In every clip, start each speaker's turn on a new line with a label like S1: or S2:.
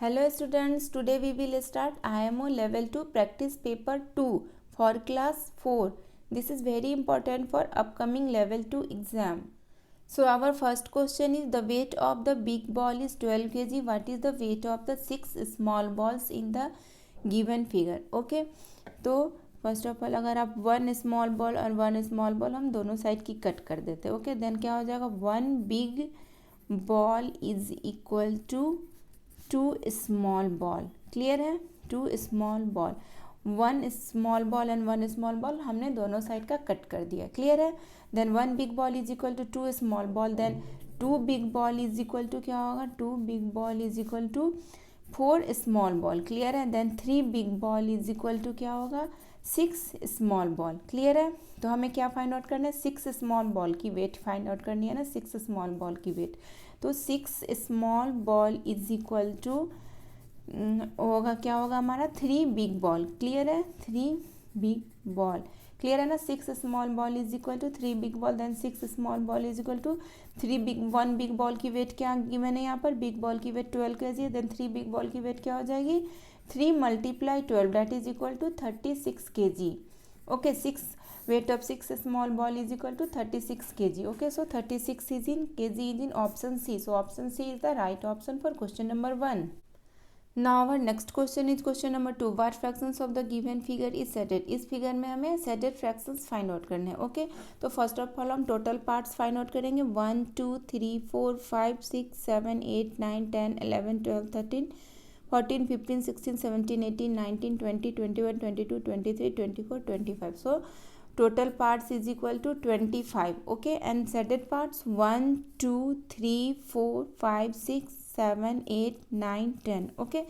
S1: Hello students, today we will start IMO level 2 practice paper 2 for class 4. This is very important for upcoming level 2 exam. So our first question is the weight of the big ball is 12 kg. What is the weight of the 6 small balls in the given figure? Okay. तो first of all अगर आप one small ball और one small ball हम दोनों side की cut कर देते हैं. ओके, देन क्या हो जाएगा, one big ball is equal to two small ball. Clear है, two small ball, one small ball and one small ball हमने दोनों साइड का कट कर दिया. क्लियर है. Then one big ball is equal to two small ball. Then two big ball is equal to क्या होगा, two big ball is equal to four small ball. Clear है. Then three big ball is equal to क्या होगा, six small ball. Clear है. तो हमें क्या find out करना है, सिक्स स्मॉल बॉल की वेट फाइंड आउट करनी है ना, सिक्स स्मॉल बॉल की वेट. तो six small ball is equal to होगा क्या होगा हमारा, थ्री बिग बॉल. क्लियर है, थ्री बिग बॉल. क्लियर है ना. Six small ball is equal to three big ball. Then six small ball is equal to three big, one big ball की weight क्या given है यहाँ पर, big ball की weight 12 kg है. Then three big ball की weight क्या हो जाएगी, 3 × 12 that is equal to 36 kg. Okay, six weight of six small ball is equal to 36 kg. Okay, so 36 is in kg is in option C. So option C is the right option for question number 1. Now our next question is question number 2. What fractions of the given figure is shaded? इस figure में हमें shaded fractions find out करने हैं. Okay, तो first of all हम total parts find out करेंगे. 1 2 3 4 5 6 7 8 9 10 11 12 13 14 15 16 17 18 19 20 21 22 23 24 25. So total parts is equal to 25. Okay, and shaded parts 1 2 3 4 5 6 7 8 9 10. Okay,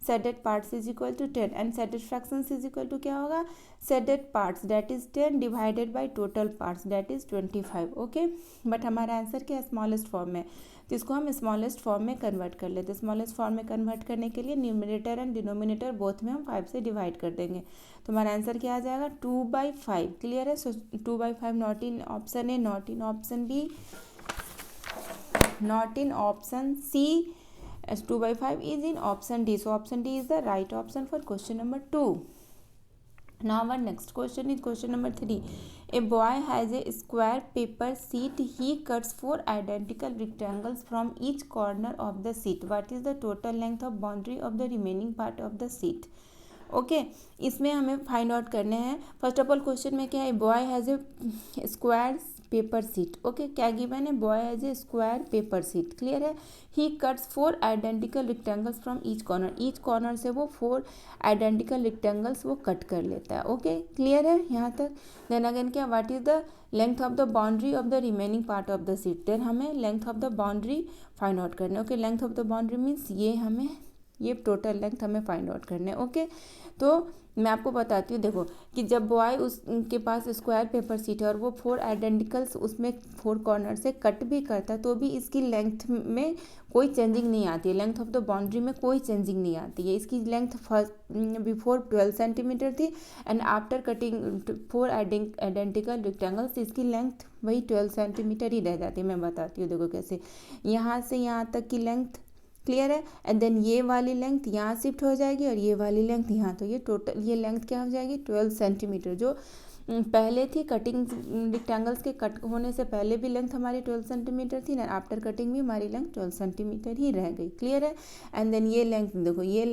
S1: shaded parts is equal to 10 and shaded fractions is equal to क्या होगा, shaded parts that is 10 divided by total parts that is 25. Okay, but हमारा answer क्या है, smallest form में, तो इसको हम smallest form में कन्वर्ट कर लेते हैं. स्मॉलेस्ट फॉर्म में कन्वर्ट करने के लिए न्यूमरेटर एंड डिनोमिनेटर बोथ में हम 5 से डिवाइड कर देंगे. तो हमारा आंसर क्या आ जाएगा, 2/5. क्लियर है. So 2/5 not in option A, not in option B, not in option C, as 2/5 is in option D. So option D is the right option for question number 2. Now our next question is question number 3. A boy has a square paper sheet. He cuts 4 identical rectangles from each corner of the sheet. What is the total length of boundary of the remaining part of the sheet? Okay, इसमें हमें find out करने हैं. First of all question में क्या है, boy has a square paper sheet. Okay, क्या given है, boy has a square paper sheet. Clear है. He cuts 4 identical rectangles from each corner. Each corner से वो 4 आइडेंटिकल रेक्टेंगल्स वो कट कर लेता है. ओके, क्लियर है यहाँ तक. देन अगेन क्या, what is the length of the boundary of the remaining part of the sheet. Then हमें length of the boundary find out करना है. Okay, length of the boundary means ये total length हमें find out करने. Okay, तो मैं आपको बताती हूँ. देखो कि जब बॉय उसके पास स्क्वायर पेपर सीट है और वो 4 आइडेंटिकल्स उसमें 4 कॉर्नर से कट भी करता है तो भी इसकी लेंथ में कोई चेंजिंग नहीं आती है. लेंथ ऑफ द बाउंड्री में कोई चेंजिंग नहीं आती है. इसकी लेंथ फर्स्ट बिफोर 12 सेंटीमीटर थी and after cutting 4 identical rectangles इसकी लेंथ वही 12 सेंटीमीटर ही रह जाती है. मैं बताती हूँ, देखो कैसे, यहाँ से यहाँ तक की लेंथ. क्लियर है. एंड देन ये वाली लेंथ यहाँ शिफ्ट हो जाएगी और ये वाली लेंथ यहाँ. तो ये टोटल ये लेंथ क्या हो जाएगी, 12 सेंटीमीटर. जो पहले थी कटिंग रेक्टेंगल्स के कट होने से पहले भी लेंथ हमारी 12 सेंटीमीटर थी ना, आफ्टर कटिंग भी हमारी लेंथ 12 सेंटीमीटर ही रह गई. क्लियर है. एंड देन ये लेंथ देखो, ये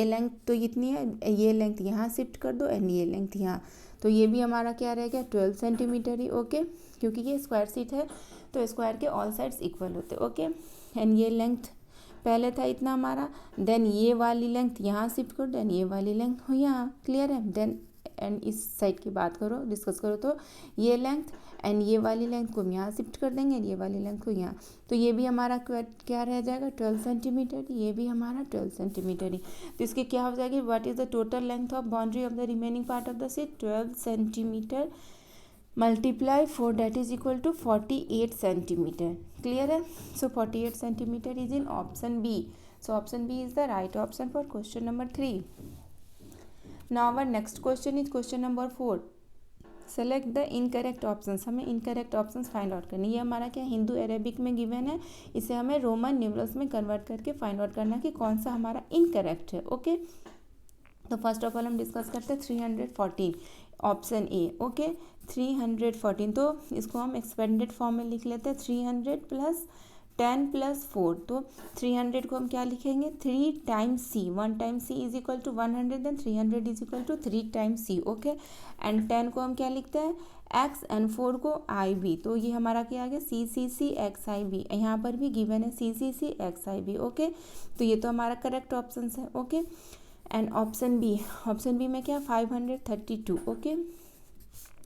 S1: लेंथ तो इतनी है, ये लेंथ यहाँ शिफ्ट कर दो एंड ये लेंथ यहाँ, तो ये भी हमारा क्या रह गया, 12 सेंटीमीटर ही. ओके, क्योंकि ये स्क्वायर सीट है तो स्क्वायर के ऑल साइड्स इक्वल होते. ओके, एंड ये लेंथ पहले था इतना हमारा. देन ये वाली लेंथ यहाँ शिफ्ट करो, देन ये वाली लेंथ हो यहाँ. क्लियर है. देन एंड इस साइड की बात करो, डिस्कस करो, तो ये लेंथ एंड ये वाली लेंथ को हम यहाँ शिफ्ट कर देंगे, ये वाली लेंथ को यहाँ. तो ये भी हमारा क्या रह जाएगा, 12 सेंटीमीटर. ये भी हमारा 12 सेंटीमीटर ही. तो इसकी क्या हो जाएगी, what is the total length of boundary of the remaining part of the seat, 12 centimetre multiply 4 that is equal to 48 centimeter. Clear है. So 48 centimeter is in option B. So option B is the right option for question number 3. Now our next question is question number 4. Select the incorrect options, हमें incorrect options find out करनी है। ये हमारा क्या Hindu Arabic में given है, इसे हमें रोमन न्यूमरल्स में कन्वर्ट करके फाइंड आउट करना है कि कौन सा हमारा इनकरेक्ट है। ओके, तो फर्स्ट ऑफ ऑल हम डिस्कस करते हैं 314 ऑप्शन ए। ओके, 314, तो इसको हम एक्सपेंडेड फॉर्म में लिख लेते हैं 300 प्लस 10 प्लस 4, तो 300 को हम क्या लिखेंगे 3 times C, 1 time C is equal to 100, then 300 is equal to 3 times C. Okay, and 10 को हम क्या लिखते हैं एक्स एंड 4 को आई बी, तो ये हमारा क्या आ गया सी सी सी एक्स आई बी, यहाँ पर भी गिवन है सी सी सी एक्स आई बी। ओके, तो ये तो हमारा करेक्ट ऑप्शन है। ओके, एंड ऑप्शन बी में क्या 532। ओके,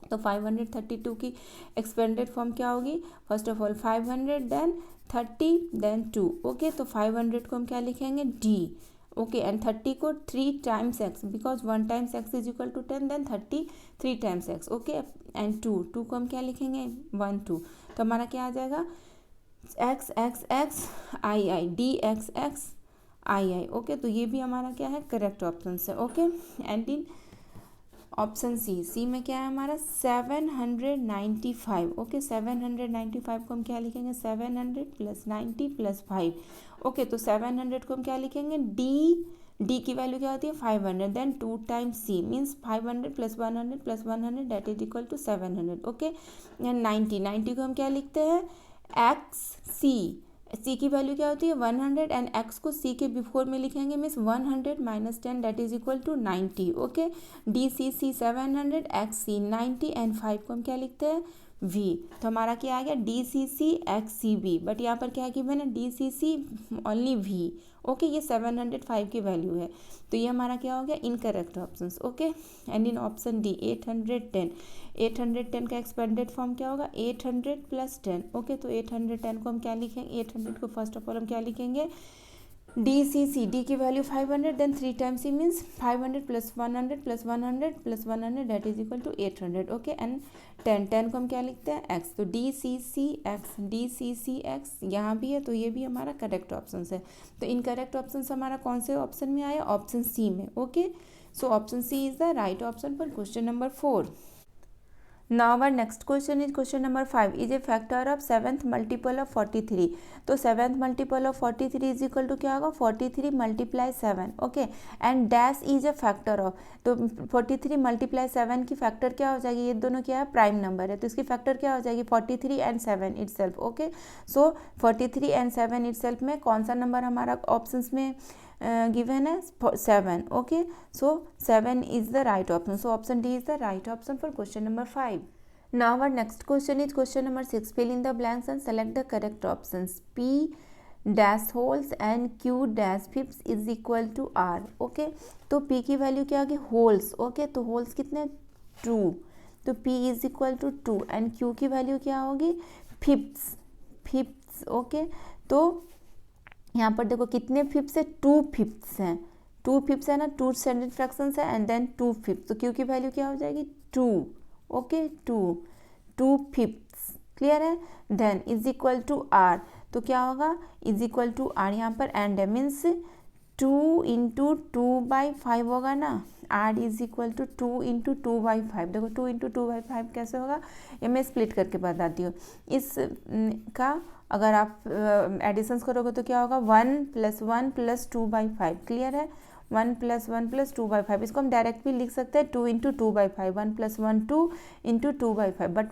S1: तो 532 की एक्सपेंडेड फॉर्म क्या होगी, first of all 500 then 30 then 2। Okay, तो 500 को हम क्या लिखेंगे डी। ओके, एंड 30 को 3 times X, because 1 times X is equal to 10, then 30 3 times X. Okay, and 2 को हम क्या लिखेंगे 1 2, तो हमारा क्या आ जाएगा X X X I I D X X I I. Okay, तो ये भी हमारा क्या है करेक्ट ऑप्शन है। Okay, and in option C में क्या है हमारा 795। ओके, 795 को हम क्या लिखेंगे 700 प्लस 90 प्लस 5। ओके, तो 700 को हम क्या लिखेंगे डी की वैल्यू क्या होती है 500, then 2 times C means 500 plus 100 that is equal to 700। Okay, and 90 को हम क्या लिखते हैं एक्स सी की वैल्यू क्या होती है 100, एंड एक्स को सी के बिफोर में लिखेंगे means 100 minus 10 that is equal to 90। Okay, D C 700 X C 90, and 5 को हम क्या लिखते हैं वी, तो हमारा क्या आ गया D C C X C B, but यहाँ पर क्या गिवन है D C C only V. Okay, ये 705 की वैल्यू है, तो ये हमारा क्या हो गया incorrect options. Okay, and in option D 810 का एक्सपेंडेड फॉर्म क्या होगा 800 प्लस 10। ओके, तो 810 को हम क्या लिखेंगे 800 को फर्स्ट ऑफ ऑल हम क्या लिखेंगे डी सी सी, डी की value 500, then 3 times C means 500 plus 100 plus 100 plus 100 that is equal to 800। Okay, and 10 को हम क्या लिखते हैं एक्स, तो डी सी सी एक्स यहाँ भी है, तो ये भी हमारा करेक्ट ऑप्शन है। तो इनकरेक्ट ऑप्शन हमारा कौन से ऑप्शन में आया ऑप्शन सी में। Okay, so option C is the right option for question number 4। Now our next question is question number 5 is a factor of 7th multiple of 43. तो 7th multiple of 43 is equal to क्या होगा 43 multiply 7. Okay, and dash is a factor of, तो 43 multiply 7 की factor क्या हो जाएगी, ये दोनों क्या है प्राइम नंबर है, तो इसकी फैक्टर क्या हो जाएगी 43 and 7 itself. Okay, so 43 and 7 itself में कौन सा नंबर हमारा ऑप्शंस में गिवन है 7। Okay, so 7 is the right option, so option D is the right option for question number 5. Now our next question is question number 6. Fill in the blanks and select the correct options. P dash holes and Q dash fifths is equal to R. Okay, तो P की value क्या आ गई holes. Okay, तो holes कितने 2, तो P is equal to 2, and Q की value क्या होगी फिफ्थ्स। ओके, तो यहाँ पर देखो कितने फिफ्थ्स है 2 फिफ्थ्स हैं, 2 फिफ्थ्स है ना, 2 स्टैंडर्ड फ्रैक्शंस है एंड देन 2 फिफ्थ, तो Q की वैल्यू क्या हो जाएगी 2। ओके, 2 फिफ्थ्स क्लियर है, then is equal to R, तो क्या होगा इज इक्वल टू R, यहाँ पर एंड है मीन्स 2 इंटू 2/5 होगा ना, R is equal to 2 into 2/5। देखो 2 इंटू 2/5 कैसे होगा, ये मैं स्प्लिट करके बताती हूँ। इस का अगर आप एडिशंस करोगे तो क्या होगा 1 + 1 + 2/5, क्लियर है 1 + 1 + 2/5, इसको हम डायरेक्ट भी लिख सकते हैं 2 इंटू 2/5, 1 + 1 2 इंटू 2/5, बट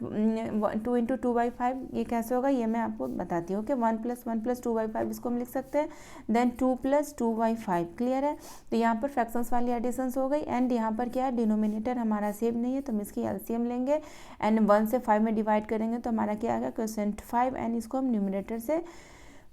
S1: 2 इंटू 2/5 ये कैसे होगा ये मैं आपको बताती हूँ। ओके, 1 + 1 + 2/5 इसको हम लिख सकते हैं, देन 2 + 2/5, क्लियर है। तो यहाँ पर फ्रैक्शंस वाली एडिशंस हो गई, एंड यहाँ पर क्या है डिनोमिनेटर हमारा सेम नहीं है, तो हम इसकी एलसीएम लेंगे एंड 1 से 5 में डिवाइड करेंगे तो हमारा क्या आएगा क्वोशिएंट 5, एंड इसको हम न्यूमिनेटर से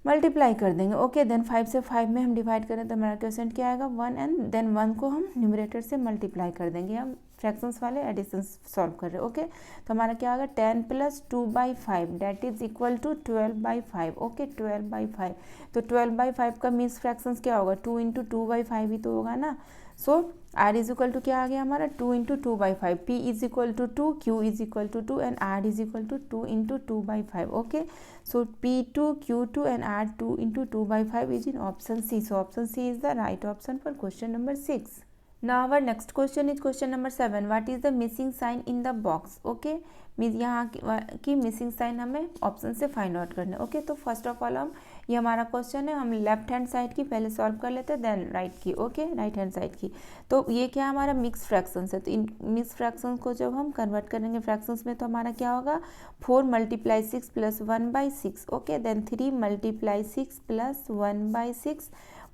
S1: मल्टीप्लाई कर देंगे। ओके, देन 5 से 5 में हम डिवाइड करें तो हमारा क्वोशिएंट क्या आएगा 1, एंड देन 1 को हम न्यूमरेटर से मल्टीप्लाई कर देंगे। हम फ्रैक्शंस वाले एडिशंस सॉल्व कर रहे हैं। ओके, तो हमारा क्या होगा 10 + 2/5 that is equal to 12/5। Okay, 12/5, तो 12/5 का मीन्स फ्रैक्शंस क्या होगा 2 इंटू 2/5 ही तो होगा ना। So R is equal to क्या आ गया हमारा 2 into 2/5, P is equal to 2, Q is equal to 2 and R is equal to 2 into 2/5। Okay, so P2 Q2 and R2 into 2/5 is in option C. So option C is the right option for question number 6. Now our next question is question number 7. What is the missing sign in the box? Okay, यहाँ की missing sign हमें option से find out करना है. Okay, तो first of all हम ये हमारा क्वेश्चन है, हम लेफ्ट हैंड साइड की पहले सॉल्व कर लेते हैं, देन राइट की. ओके, राइट हैंड साइड की. तो ये क्या हमारा मिक्स फ्रैक्शंस है, तो इन मिक्स फ्रैक्शंस को जब हम कन्वर्ट करेंगे फ्रैक्शंस में, तो हमारा क्या होगा 4 × 6 + 1/6. Okay, then 3 × 6 + 1/6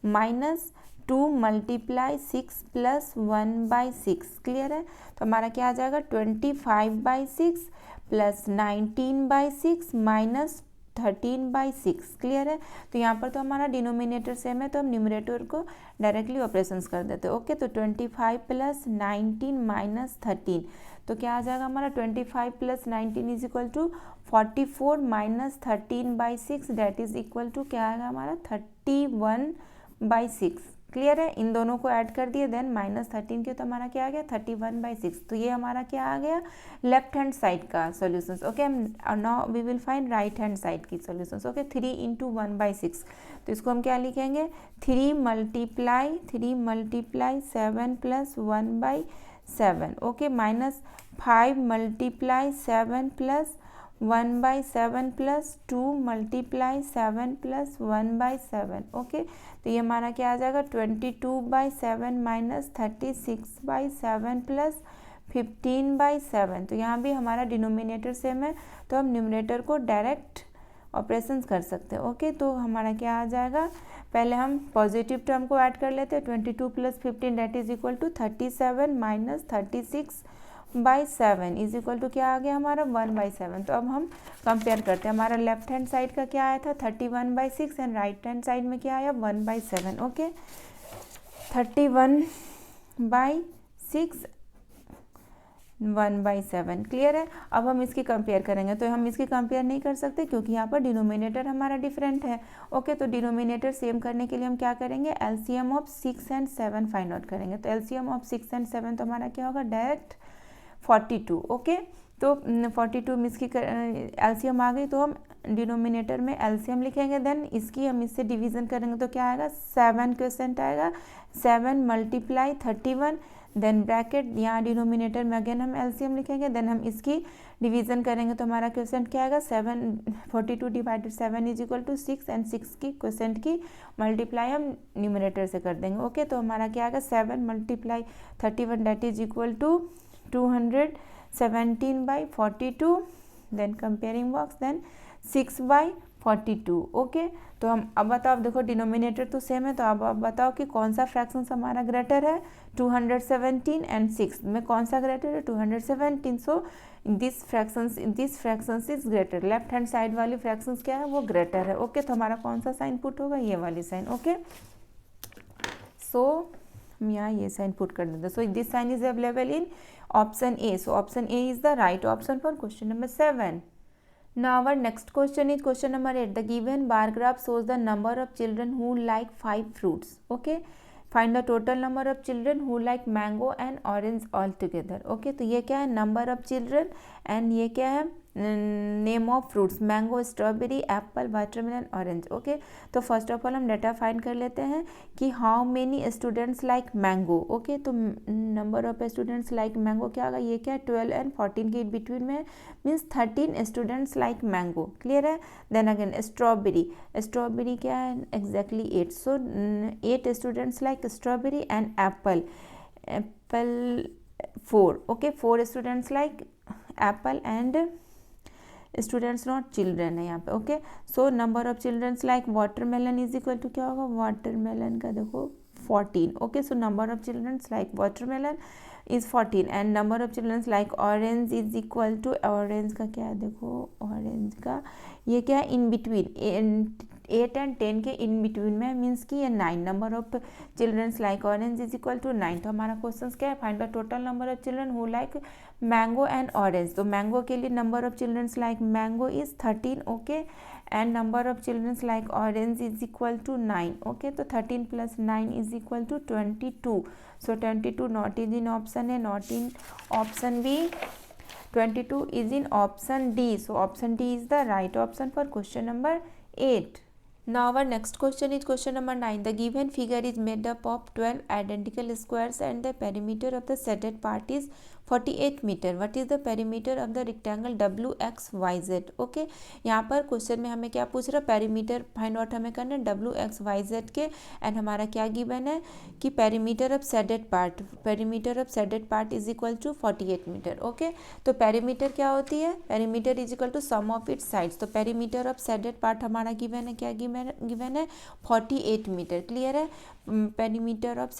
S1: minus 2 × 6 + 1/6. क्लियर है. तो हमारा क्या आ जाएगा 25/6 + 19/6 माइनस 13/6. क्लियर है. तो यहाँ पर तो हमारा डिनोमिनेटर सेम है, तो हम न्यूमरेटर को डायरेक्टली ऑपरेशंस कर देते हैं. ओके, तो 25 + 19 माइनस 13, तो क्या आ जाएगा हमारा 25 + 19 is equal to 44 minus 13/6, that is equal to क्या आएगा हमारा 31/6. क्लियर है. इन दोनों को ऐड कर दिए, देन माइनस 13 के, तो हमारा क्या आ गया 31/6. तो ये हमारा क्या आ गया लेफ्ट हैंड साइड का solutions. Okay, now we will find right hand side की सॉल्यूशंस. ओके, 3 × 1/6, तो इसको हम क्या लिखेंगे 3 × 7 + 1/7. Okay, minus 5 × 7 + 1/7 + 2 × 7 + 1/7. ओके, तो ये हमारा क्या आ जाएगा 22/7 माइनस 36/7 + 15/7. तो यहाँ भी हमारा डिनोमिनेटर सेम है, तो हम न्यूमरेटर को डायरेक्ट ऑपरेशंस कर सकते हैं. ओके, तो हमारा क्या आ जाएगा, पहले हम पॉजिटिव टर्म को ऐड कर लेते हैं. 22 + 15 that is equal to 37 minus 36/7 is equal to क्या आ गया हमारा 1/7. तो अब हम कंपेयर करते हैं. हमारा लेफ्ट हैंड साइड का क्या आया था 31/6 एंड राइट हैंड साइड में क्या आया 1/7. ओके, 31/6 1/7. क्लियर है. अब हम इसकी कंपेयर करेंगे, तो हम इसकी कंपेयर नहीं कर सकते क्योंकि यहाँ पर डिनोमिनेटर हमारा डिफरेंट है. ओके, तो डिनोमिनेटर सेम करने के लिए हम क्या करेंगे एलसीएम ऑफ 6 और 7 फाइंड आउट करेंगे. तो एलसीएम ऑफ 6 और 7 तो हमारा क्या होगा डायरेक्ट 42. ओके, तो 42 में इसकी एलसीएम आ गई, तो हम डिनोमिनेटर में एलसीएम लिखेंगे, देन इसकी हम इससे डिवीज़न करेंगे, तो क्या आएगा 7 क्वेश्चन आएगा. 7 × 31, देन ब्रैकेट यहाँ डिनोमिनेटर में अगेन हम एलसीएम लिखेंगे, देन हम इसकी डिवीज़न करेंगे, तो हमारा क्वेश्चन क्या आएगा 42 / 7 इज इक्वल टू 6 एंड 6 की क्वेश्चन की मल्टीप्लाई हम न्यूमरेटर से कर देंगे. ओके, तो हमारा क्या आएगा 7 × 31 that is equal to 217/42, then comparing box, then 6/42. Okay, तो हम अब बताओ, देखो डिनोमिनेटर तो सेम है, तो अब आप बताओ कि कौन सा फ्रैक्शंस हमारा ग्रेटर है 217 एंड 6 में कौन सा ग्रेटर है 217. So this fractions is greater. Left hand side वाली फ्रैक्शंस क्या है वो ग्रेटर है. ओके, तो हमारा कौन सा साइन पुट होगा ये वाली साइन. ओके, सो हम यहाँ ये साइन पुट कर देते हैं. So this sign is available in option A. So option A is the right option for question number 7. Now our next question is question number 8. The given bar graph shows the number of children who like 5 fruits. Okay, find the total number of children who like mango and orange all together. Okay, तो ये क्या है number of children and ये क्या है name of fruits mango strawberry apple watermelon orange. Okay, तो first of all हम data find कर लेते हैं कि how many students like mango. Okay, तो number of students like mango क्या होगा ये क्या 12 और 14 के बिटवीन में means 13 students like mango. Clear है. देन अगेन स्ट्रॉबेरी क्या है exactly 8. So 8 students like strawberry and apple 4. Okay, 4 students like apple and students not children है यहाँ पे. Okay, so number of childrens like watermelon is equal to क्या होगा watermelon का देखो 14. Okay, so number of childrens like watermelon is 14 and number of childrens like orange is equal to orange का क्या है देखो ऑरेंज का ये क्या है इन बिटवीन 8 एंड 10 के इन बिटवीन में मीन्स कि ये 9. Number of childrens like orange is equal to 9. तो हमारा क्वेश्चन क्या है find the total number of children who like mango and orange. तो मैंगो के लिए number of childrens like mango is 13. Okay, and number of childrens like orange is equal to 9. Okay, तो 13 + 9 is equal to 22. So 22 not is in option A, not in option B. 22 is in option D. So option D is the right option for question number 8. Now our next question is question number 9. The given figure is made up of 12 identical squares and the perimeter of the shaded part is 48 meter. What is the perimeter of the rectangle WXYZ? Okay, यहाँ पर question में हमें क्या पूछ रहा है, perimeter find out हमें करना है WXYZ के, एंड हमारा क्या गिवन है कि perimeter of shaded part is equal to 48 metre. Okay, तो पेरीमीटर क्या होती है, perimeter is equal to sum of its sides. तो पेरीमीटर ऑफ शेडेड पार्ट हमारा गिवन है, क्या गिवन है 48 मीटर. क्लियर है, perimeter of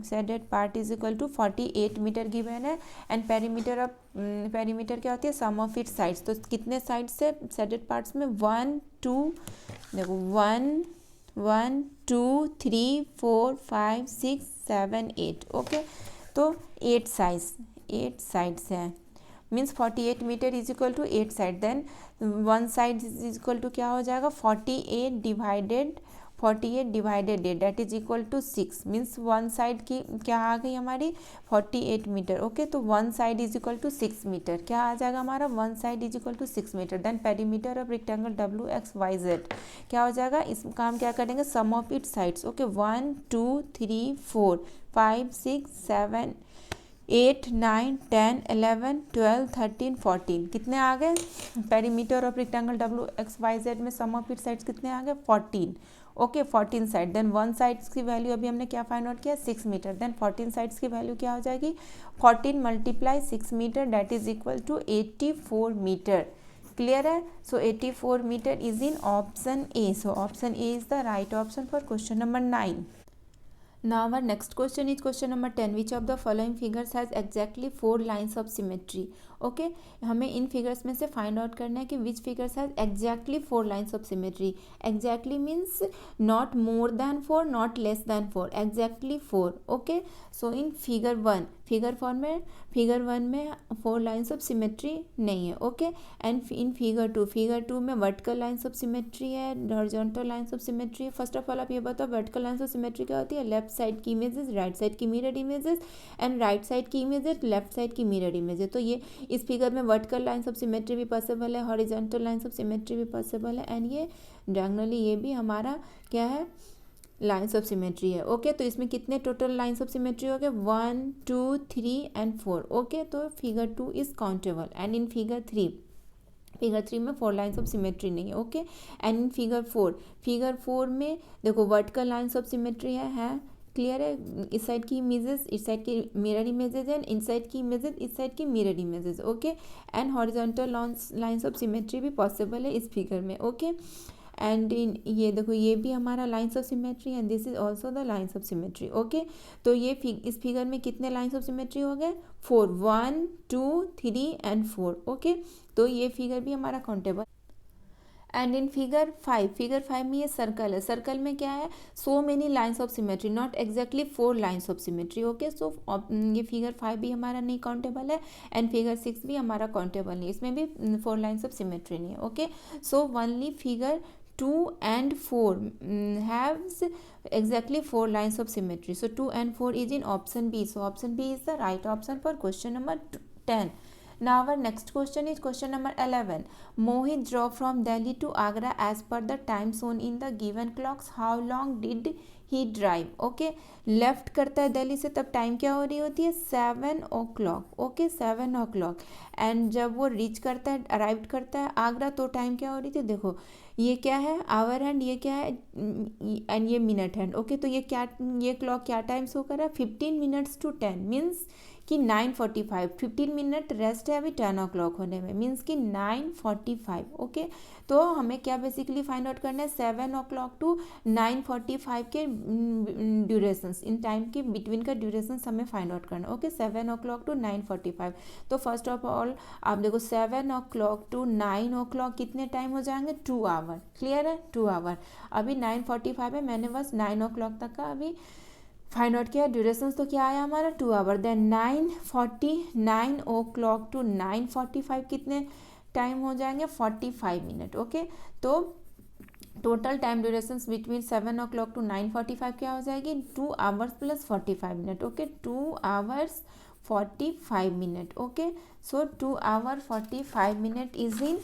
S1: shaded part is equal to 48 metre given है. एंड पेरीमीटर क्या होती है, सम ऑफ इट्स साइड्स. तो कितने साइड्स है शेडेड पार्ट्स में, 1 2, देखो 1 2 3 4 5 6 7 8. ओके, तो 8 साइड्स हैं, means 48 metre is equal to 8 side. Then one side is equal to क्या हो जाएगा, 48 divided 8 that is equal to 6. Means one side की क्या आ गई हमारी 48 मीटर. ओके, तो one side is equal to 6 metre. क्या आ जाएगा हमारा, one side is equal to 6 metre. Then perimeter of rectangle WXYZ क्या हो जाएगा, इसका हम क्या करेंगे, सम ऑफ इट्स साइड्स. ओके, 1 2 3 4 5 6 7 8 9 10 11 12 13 14. कितने आ गए, पेरीमीटर ऑफ रेक्टेंगल WXYZ में सम ऑफ इट्स साइड्स कितने आ गए, 14. Okay, 14 side. Then one sides की वैल्यू अभी हमने क्या फाइंड आउट किया, 6 मीटर. देन 14 साइड्स की वैल्यू क्या हो जाएगी, 14 multiply 6 metre that is equal to 84 metre. Clear है, so 84 metre is in option A. So option A is the right option for question number 9. Now our next question is question number 10. Which of the following figures has exactly 4 lines of symmetry? Okay, हमें इन figures में से find out करना है कि which figures has exactly 4 lines of symmetry. Exactly means not more than 4, not less than 4, exactly 4. Okay, so in figure 1 में 4 lines of symmetry नहीं है. Okay, and in figure 2 में वर्टिकल लाइन्स ऑफ सिमेट्री है, horizontal lines of symmetry है. First of all आप ये बताओ, vertical lines of symmetry क्या होती है, लेफ्ट साइड की इमेजेस राइट साइड की mirror images, and right side की इमेजेस लेफ्ट साइड की मिरर इमेजेस. तो ये इस फिगर में वर्टिकल लाइन्स ऑफ सिमेट्री भी पॉसिबल है, हॉरिजॉन्टल लाइन्स ऑफ सिमेट्री भी पॉसिबल है, एंड ये डायगोनली ये भी हमारा क्या है, लाइन्स ऑफ सिमेट्री है. ओके, तो इसमें कितने टोटल लाइन्स ऑफ सिमेट्री हो गए, 1 2 3 एंड 4. ओके, तो figure 2 is countable. And in figure 3 में 4 लाइन्स ऑफ सिमेट्री नहीं है. ओके, एंड इन फिगर 4 में देखो वर्टिकल लाइन्स ऑफ सिमेट्री है. क्लियर है, इस साइड की इमेजेस इस साइड की मिरर इमेजेस है, इन साइड की इमेजेस इस साइड की mirror images. Okay, and horizontal lines of symmetry भी पॉसिबल है इस फिगर में. ओके, एंड इन ये देखो ये भी हमारा lines of symmetry and this is also the lines of symmetry. Okay, तो ये इस फिगर में कितने लाइन्स ऑफ सिमेट्री हो गए, 4, 1 2 3 एंड 4. ओके, तो ये फिगर भी हमारा काउंटेबल. एंड इन फिगर 5 में ये सर्कल है. सर्कल में क्या है, so many lines of symmetry, not exactly 4 lines of symmetry. Okay, so ये फिगर 5 भी हमारा नहीं काउंटेबल है, एंड फिगर 6 भी हमारा काउंटेबल नहीं, इसमें भी 4 लाइन्स ऑफ सिमेट्री नहीं है. Okay, so only figure 2 and 4 has exactly 4 lines of symmetry. So 2 and 4 is in option B. So option B is the right option for question number 10. Now our next question is question number 11. Mohit drove from Delhi to Agra as per the time shown in the given clocks. How long did he drive? Okay, left करता है दिल्ली से, तब time क्या हो रही होती है, 7 o'clock. Okay, 7 o'clock. And जब वो रीच करता है, अराइव करता है आगरा, तो टाइम क्या हो रही थी, देखो ये क्या है आवर हैंड, ये क्या है एंड ये मिनट हैंड. ओके, तो ये क्लॉक क्या टाइम शो कर रहा है, 15 minutes to 10, मीन्स कि 9:45. 15 मिनट रेस्ट है अभी 10 o'clock होने में, मीन्स कि 9:45. ओके, तो हमें क्या बेसिकली फाइंड आउट करना है, 7 o'clock to 9:45 के ड्यूरेशंस, इन टाइम के बिटवीन का ड्यूरेशंस हमें फाइंड आउट करना है. Okay, 7 o'clock to 9:45. तो फर्स्ट ऑफ ऑल आप देखो 7 o'clock to 9 o'clock कितने टाइम हो जाएंगे, 2 आवर. क्लियर है, 2 आवर. अभी 9:45 है, मैंने बस 9 o'clock तक का अभी फाइंड आउट किया. ड्यूरेशंस तो क्या आया हमारा, 2 आवर. देन 9 o'clock to 9:45 कितने टाइम हो जाएंगे, 45 मिनट. ओके, तो total time durations between 7 o'clock to 9:45 क्या हो जाएगी, 2 hours plus 45 minute. Okay, 2 hours 45 minute. Okay, so 2 hour 45 minute is in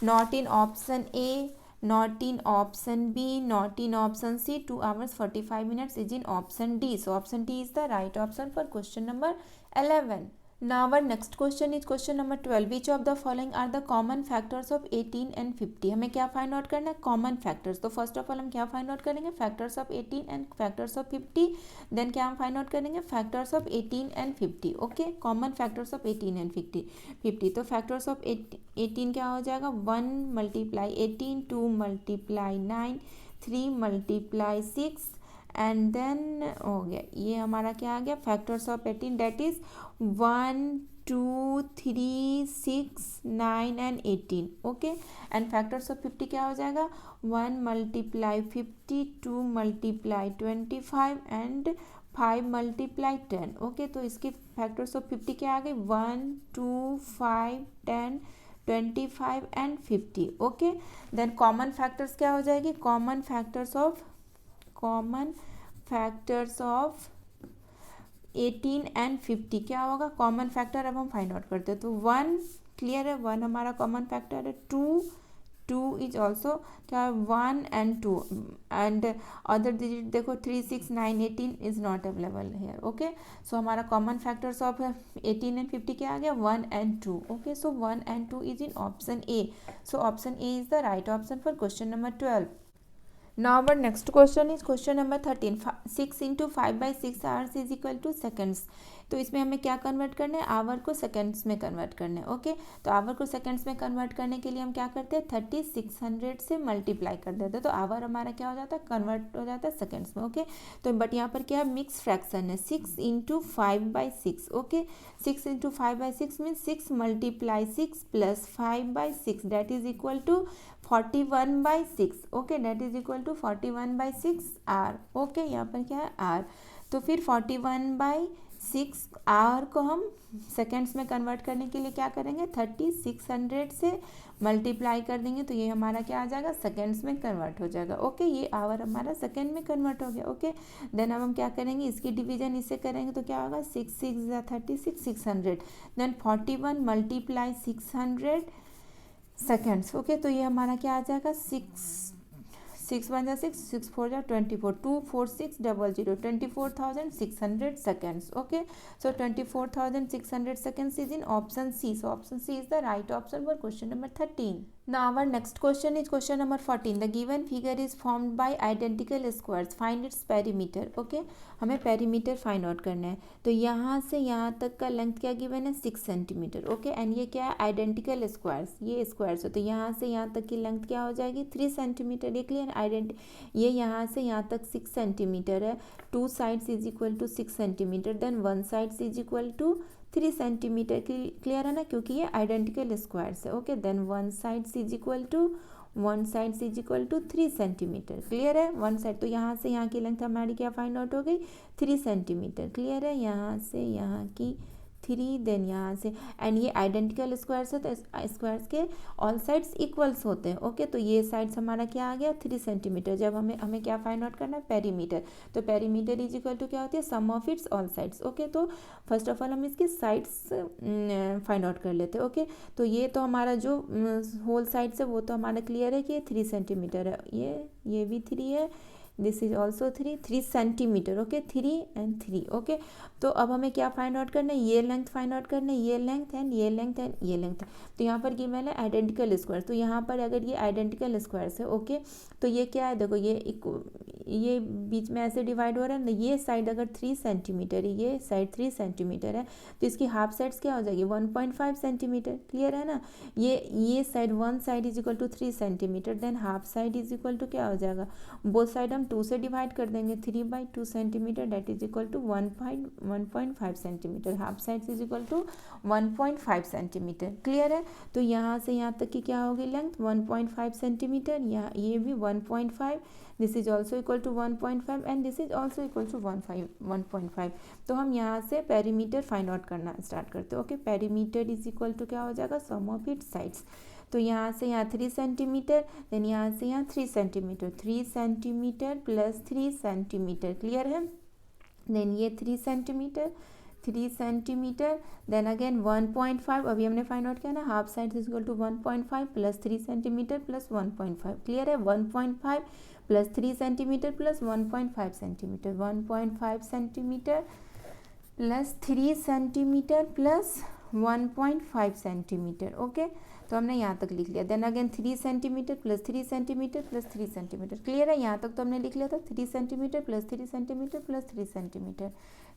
S1: not in option A, not in option B, not in option C. 2 hours 45 minutes is in option D. So option D is the right option for question number 11. Now our next question is question number 12. Which of the following are the common factors of 18 and 50? हमें क्या find out करना है? Common factors. तो first of all हम क्या find out करेंगे? Factors of 18 and factors of 50. Then क्या हम फाइंड आउट करेंगे? Factors of 18 and 50. Okay, common factors of 18 and 50. तो फैक्टर्स ऑफ 18 क्या हो जाएगा? 1 multiply 18, 2 multiply 9, 3 multiply 6 and then हो गया. ये हमारा क्या आ गया? Factors of 18 that is 1, 2, 3, 6, 9 and 18. Okay, and factors of 50 क्या हो जाएगा? 1 multiply 50, 2 multiply 25 and 5 multiply 10. Okay, तो इसके फैक्टर्स ऑफ 50 क्या आ गए? 1, 2, 5, 10, 25 and 50. Okay, then common factors क्या हो जाएगी? कॉमन फैक्टर्स ऑफ 18 एंड 50 क्या होगा? कॉमन फैक्टर अब हम फाइंड आउट करते हैं. तो 1 क्लियर है, 1 हमारा कॉमन फैक्टर है. 2 इज ऑल्सो क्या है? 1 एंड 2 एंड अदर डिजिट देखो 3, 6, 9, 18 is not available here. Okay, so हमारा कॉमन फैक्टर्स ऑफ 18 एंड 50 क्या आ गया? 1 and 2. Okay, so 1 and 2 is in option A. So option A is the right option for question number 12. Now our next question is question number 13. 6 into 5/6 hours is equal to seconds. तो इसमें हमें क्या convert करना है? Our को seconds में convert करना है. ओके, तो आवर को सेकंड्स में कन्वर्ट करने के लिए हम क्या करते हैं? 3600 से मल्टीप्लाई कर देते हैं. तो आवर हमारा क्या हो जाता है? कन्वर्ट हो जाता है सेकंड्स में. ओके, तो बट यहाँ पर क्या मिक्स फ्रैक्शन है? 6 into 5/6. Okay, 6 into 5/6 means 6 multiply 6 plus 5/6 that is equal to 41/6. Okay, that is equal to 41/6 are. Okay, यहाँ पर क्या है? आर. तो फिर 41/6 आर को हम सेकेंड्स में कन्वर्ट करने के लिए क्या करेंगे? 3600 से मल्टीप्लाई कर देंगे तो ये हमारा क्या आ जाएगा? सेकेंड्स में कन्वर्ट हो जाएगा. ओके, ये आवर हमारा सेकेंड में कन्वर्ट हो गया. ओके, देन अब हम क्या करेंगे? इसकी डिवीजन इससे करेंगे तो क्या होगा? 6 6 36 600. Then 41 multiply 600 seconds. ओके, तो ये हमारा क्या आ जाएगा? 6 1 6 6 4 24 2 4 6 0 0 24,600 seconds. Okay, so 24,600 seconds is in option C. So option C is the right option for question number 13. Now our next question is question number 14. The given figure is formed by identical squares. Find its perimeter. Okay, हमें perimeter find out करना है. तो यहाँ से यहाँ तक का length क्या गिवन है? 6 सेंटीमीटर. ओके, एंड ये क्या है? Identical squares. ये स्क्वायर्स हो तो यहाँ से यहाँ तक की लेंथ क्या हो जाएगी? 3 सेंटीमीटर. ये क्लियर? ये यहाँ से यहाँ तक 6 सेंटीमीटर है. 2 sides is equal to 6 centimetre. Then 1 sides is equal to 3 centimetre. Clear है ना? क्योंकि ये आइडेंटिकल स्क्वायर्स है. Okay, then 1 sides is equal to 3 centimetre. Clear है? 1 साइड. तो यहाँ से यहाँ की लेंथ हमारी क्या फाइंड आउट हो गई? 3 सेंटीमीटर. क्लियर है? यहाँ से यहाँ की 3, देन यहाँ से, एंड ये आइडेंटिकल स्क्वायर्स है तो स्क्वायर्स के ऑल साइड्स इक्वल्स होते हैं. ओके, तो ये साइड्स हमारा क्या आ गया? 3 सेंटीमीटर. जब हमें क्या फाइंड आउट करना है? पेरीमीटर. तो पेरीमीटर इज इक्वल टू क्या होती है? Sum of its all sides. Okay, तो फर्स्ट ऑफ ऑल हम इसकी साइड्स फाइंड आउट कर लेते हैं. ओके, तो ये तो हमारा जो होल साइड्स है वो तो हमारा क्लियर है कि ये 3 सेंटीमीटर है. ये भी 3 है. This is also 3 centimetre. Okay, 3 and 3. Okay, तो अब हमें क्या फाइंड आउट करना है? ये लेंथ फाइंड आउट करना है. ये लेंथ एंड ये लेंथ एंड ये लेंथ. तो यहाँ पर गिवन है आइडेंटिकल स्क्वायर. तो यहाँ पर अगर ये आइडेंटिकल स्क्वायर्स है, ओके, तो ये क्या है? देखो ये बीच में ऐसे डिवाइड हो रहा है ना. ये साइड अगर 3 सेंटीमीटर है, ये साइड 3 सेंटीमीटर है, तो इसकी हाफ साइड्स क्या हो जाएगी? 1.5 सेंटीमीटर. क्लियर है ना? ये side 1 side is equal to 3 centimetre. Then half side is equal to क्या हो जाएगा? बोथ साइड हम 2 से डिवाइड कर देंगे. 3/2 centimetre that is equal to 1.5 centimetre. Half side is equal to 1.5 centimetre. Clear है? तो यहाँ से यहाँ तक की क्या होगी लेंथ? 1.5 सेंटीमीटर. यहाँ ये भी 1.5. This is also equal to 1.5 and this is also equal to 1.5. तो हम यहाँ से पेरीमीटर फाइंड आउट करना स्टार्ट करते हैं. Okay, perimeter is equal to क्या हो जाएगा? Sum of its sides. तो यहाँ से यहाँ 3 सेंटीमीटर, देन यहाँ से यहाँ 3 centimetre. 3 centimetre plus 3 centimetre. Clear है? देन ये 3 सेंटीमीटर, 3 सेंटीमीटर, देन अगेन 1.5, अभी हमने फाइंड आउट किया ना, half side is equal to 1.5 plus 3 centimetre plus 1.5, clear है। 1.5 plus 3 centimetre plus 1.5 centimetre, 1.5 centimetre plus 3 centimetre plus 1.5 centimetre, okay. तो हमने यहाँ तक लिख लिया। Then again 3 centimetre plus 3 centimetre plus 3 centimetre, clear है। यहाँ तक तो हमने लिख लिया था। 3 centimetre plus 3 centimetre plus 3 centimetre,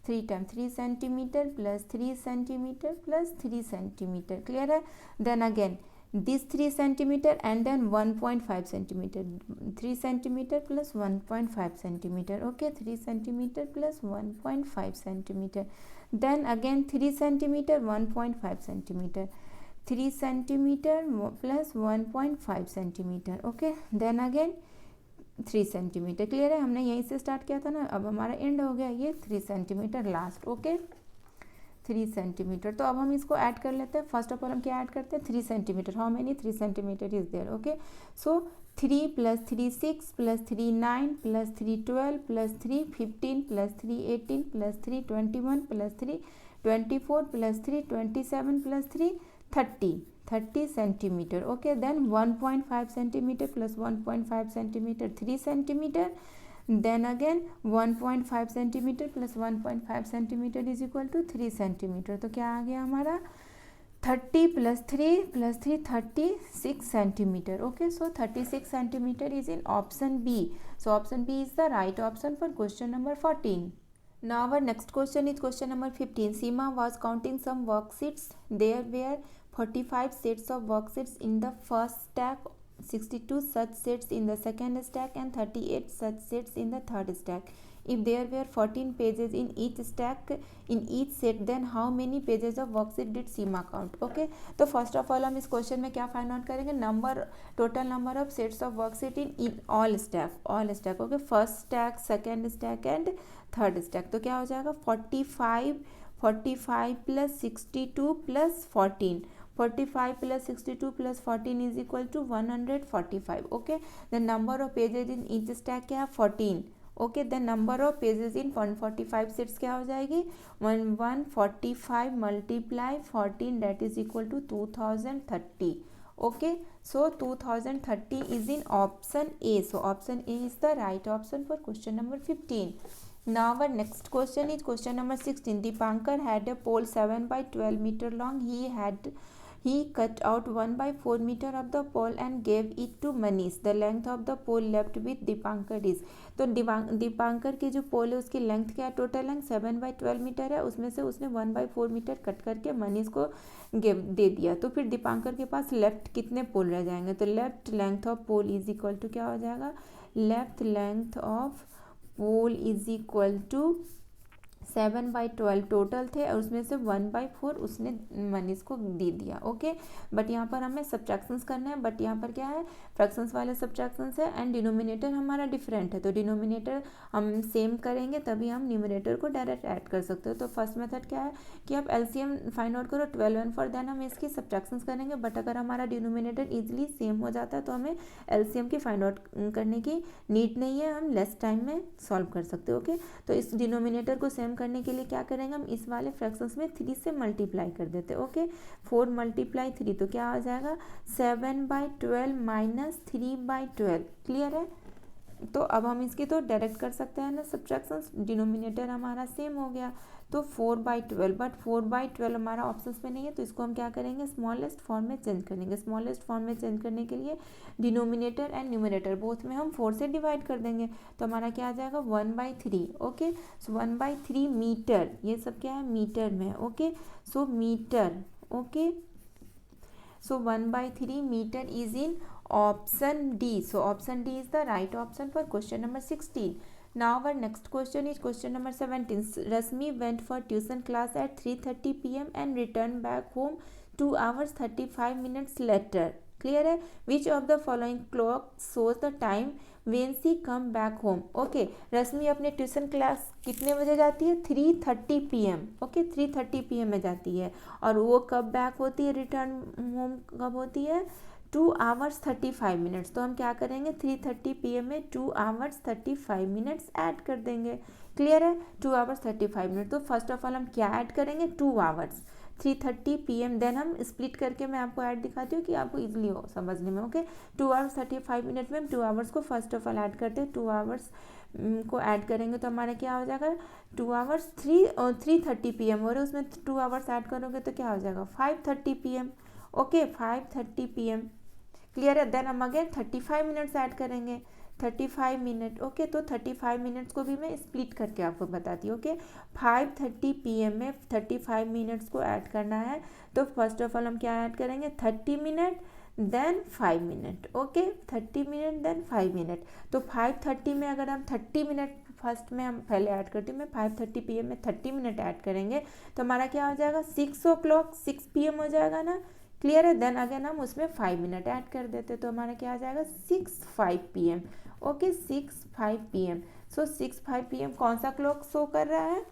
S1: 3 time 3 centimetre plus 3 centimetre plus 3 centimetre, clear है। Then again this 3 centimeter and then 1.5 centimeter, 3 centimeter plus 1.5 centimeter, okay, 3 centimeter plus 1.5 centimeter, then again 3 centimeter 1.5 centimeter, 3 centimeter plus 1.5 centimeter, okay, then again 3 centimetre, clear है। हमने यहीं से start किया था ना, अब हमारा एंड हो गया ये 3 सेंटीमीटर लास्ट, ओके, 3 सेंटीमीटर। तो अब हम इसको ऐड कर लेते हैं। फर्स्ट ऑफ ऑल हम क्या ऐड करते हैं, 3 centimetre. How many, 3 centimetre is there, okay. So 3 plus 3 6 plus 3 9 plus 3 12 plus 3 15 plus 3 18 plus 3 21 plus 3 24 plus 3 27 plus 3 30 centimetre, okay. Then 1.5 centimetre plus 1.5 centimetre 3 centimetre, then again 1.5 centimetre plus 1.5 centimetre is equal to 3 centimetre. तो क्या आ गया हमारा 30 plus 3 plus 3 36 centimetre, okay. So 36 centimetre is in option B. So option B is the right option for question number 14. Now our next question is question number 15. Seema was counting some worksheets. There were 45 sets of worksheets in the first stack, 62 such sets in the second stack and 38 such sets in the third stack. If there were 14 pages in each stack, in each set, then how many pages of worksheet did Seema count? Okay, तो first of all हम इस question में क्या find out करेंगे, number, total number of sets of worksheet in all stack, okay, first stack, second stack and third stack. तो क्या हो जाएगा 45 plus 62 plus 14, 45 plus 62 plus 14 is equal to 145, okay. The number of pages in each stack क्या है 14, okay. The number of pages in 145 sets क्या हो जाएगी 145 multiply 14, that is equal to 2030, okay. So 2030 is in option A. So option A is the right option for question number 15. Now our next question is question number 16. Dipankar had a pole 7 by 12 meter long. He cut out 1 by 4 meter of the pole and gave it to Manish. The length of the pole left with Dipankar is. तो दीपांकर की जो पोल है उसकी length क्या है, total length 7 by 12 metre है, उसमें से उसने 1 by 4 मीटर कट करके मनीष को दे दिया। तो फिर दीपांकर के पास लेफ्ट कितने पोल रह जाएंगे, तो left length of pole is equal to क्या हो जाएगा, left length of pole is equal to 7 by 12 total थे और उसमें से 1 by 4 उसने मनीष को दे दिया, ओके। बट यहाँ पर हमें सब्ट्रैक्शंस करना है, बट यहाँ पर क्या है फ्रैक्शंस वाले सब्ट्रैक्शंस है एंड डिनोमिनेटर हमारा डिफरेंट है, तो डिनोमिनेटर हम सेम करेंगे तभी हम न्यूमरेटर को डायरेक्ट ऐड कर सकते हो। तो फर्स्ट मेथड क्या है कि आप एलसीएम फाइंड आउट करो 12 एंड फॉर देन हम इसकी सब्ट्रैक्शंस करेंगे, बट अगर हमारा डिनोमिनेटर ईजिली सेम हो जाता है तो हमें एलसीएम की फाइंड आउट करने की नीड नहीं है, हम लेस टाइम में सॉल्व कर सकते हो, ओके। तो इस डिनोमिनेटर को सेम करने के लिए क्या करेंगे, हम इस वाले फ्रैक्शंस में 3 से मल्टीप्लाई कर देते हैं, ओके। 4 मल्टीप्लाई 3 तो क्या आ जाएगा 7 by 12 माइनस 3 by 12, क्लियर है। तो अब हम इसकी तो डायरेक्ट कर सकते हैं ना सब्ट्रैक्शंस, डिनोमिनेटर हमारा सेम हो गया तो 4 by 12, बट 4 by 12 हमारा ऑप्शंस में नहीं है, तो इसको हम क्या करेंगे स्मॉलेस्ट फॉर्म में चेंज करेंगे। स्मॉलेस्ट फॉर्म में चेंज करने के लिए डिनोमिनेटर एंड न्यूमरेटर बोथ में हम 4 से डिवाइड कर देंगे, तो हमारा क्या आ जाएगा 1 by 3, okay. So 1 by 3 metre, ये सब क्या है मीटर में, okay. So metre, okay. So 1 by 3 metre is in option D. So option D is the right option for question number 16. Now our next question is question number 17. Rasmi went for tuition class at 3:30 p.m. and returned back home 2 hours 35 minutes later. Clear है? Which of the following clock shows the time when she come back home? Okay. रश्मि अपने tuition class कितने बजे जाती है 3:30 p.m. Okay 3:30 p.m. में जाती है और वो कब बैक होती है, रिटर्न होम कब होती है 2 आवर्स 35 मिनट्स, तो हम क्या करेंगे 3:30 PM में 2 आवर्स 35 मिनट्स ऐड कर देंगे। क्लियर है, 2 आवर्स 35 मिनट। तो फर्स्ट ऑफ ऑल हम क्या ऐड करेंगे 2 आवर्स 3:30 PM, देन हम स्प्लिट करके मैं आपको ऐड दिखाती हूँ कि आपको इजीली हो समझने में। ओके, 2 आवर्स 35 मिनट में हम 2 आवर्स को फर्स्ट ऑफ ऑल ऐड करते हैं। 2 आवर्स को ऐड करेंगे तो हमारा क्या हो जाएगा 2 आवर्स 3:30 PM हो रहा है, उसमें 2 आवर्स ऐड करोगे तो क्या हो जाएगा 5:30 PM। Okay, 5:30 PM। क्लियर है, देन हम अगेन 35 मिनट्स ऐड करेंगे 35 मिनट। ओके, तो 35 मिनट्स को भी मैं स्प्लिट करके आपको बताती हूँ। ओके, 5:30 PM में 35 मिनट्स को ऐड करना है, तो फर्स्ट ऑफ ऑल हम क्या ऐड करेंगे 30 minute then 5 minute. Okay, 30 minute then 5 minute. तो 5:30 में अगर हम 30 मिनट फर्स्ट में हम पहले ऐड करती हूँ मैं 5:30 PM में 30 मिनट ऐड करेंगे तो हमारा क्या हो जाएगा 6 o'clock 6 PM हो जाएगा ना। क्लियर है, देन अगेन हम उसमें 5 मिनट ऐड कर देते तो हमारा क्या आ जाएगा 6:05 PM। Okay, 6:05 PM। सो 6:05 PM कौन सा क्लॉक शो कर रहा है,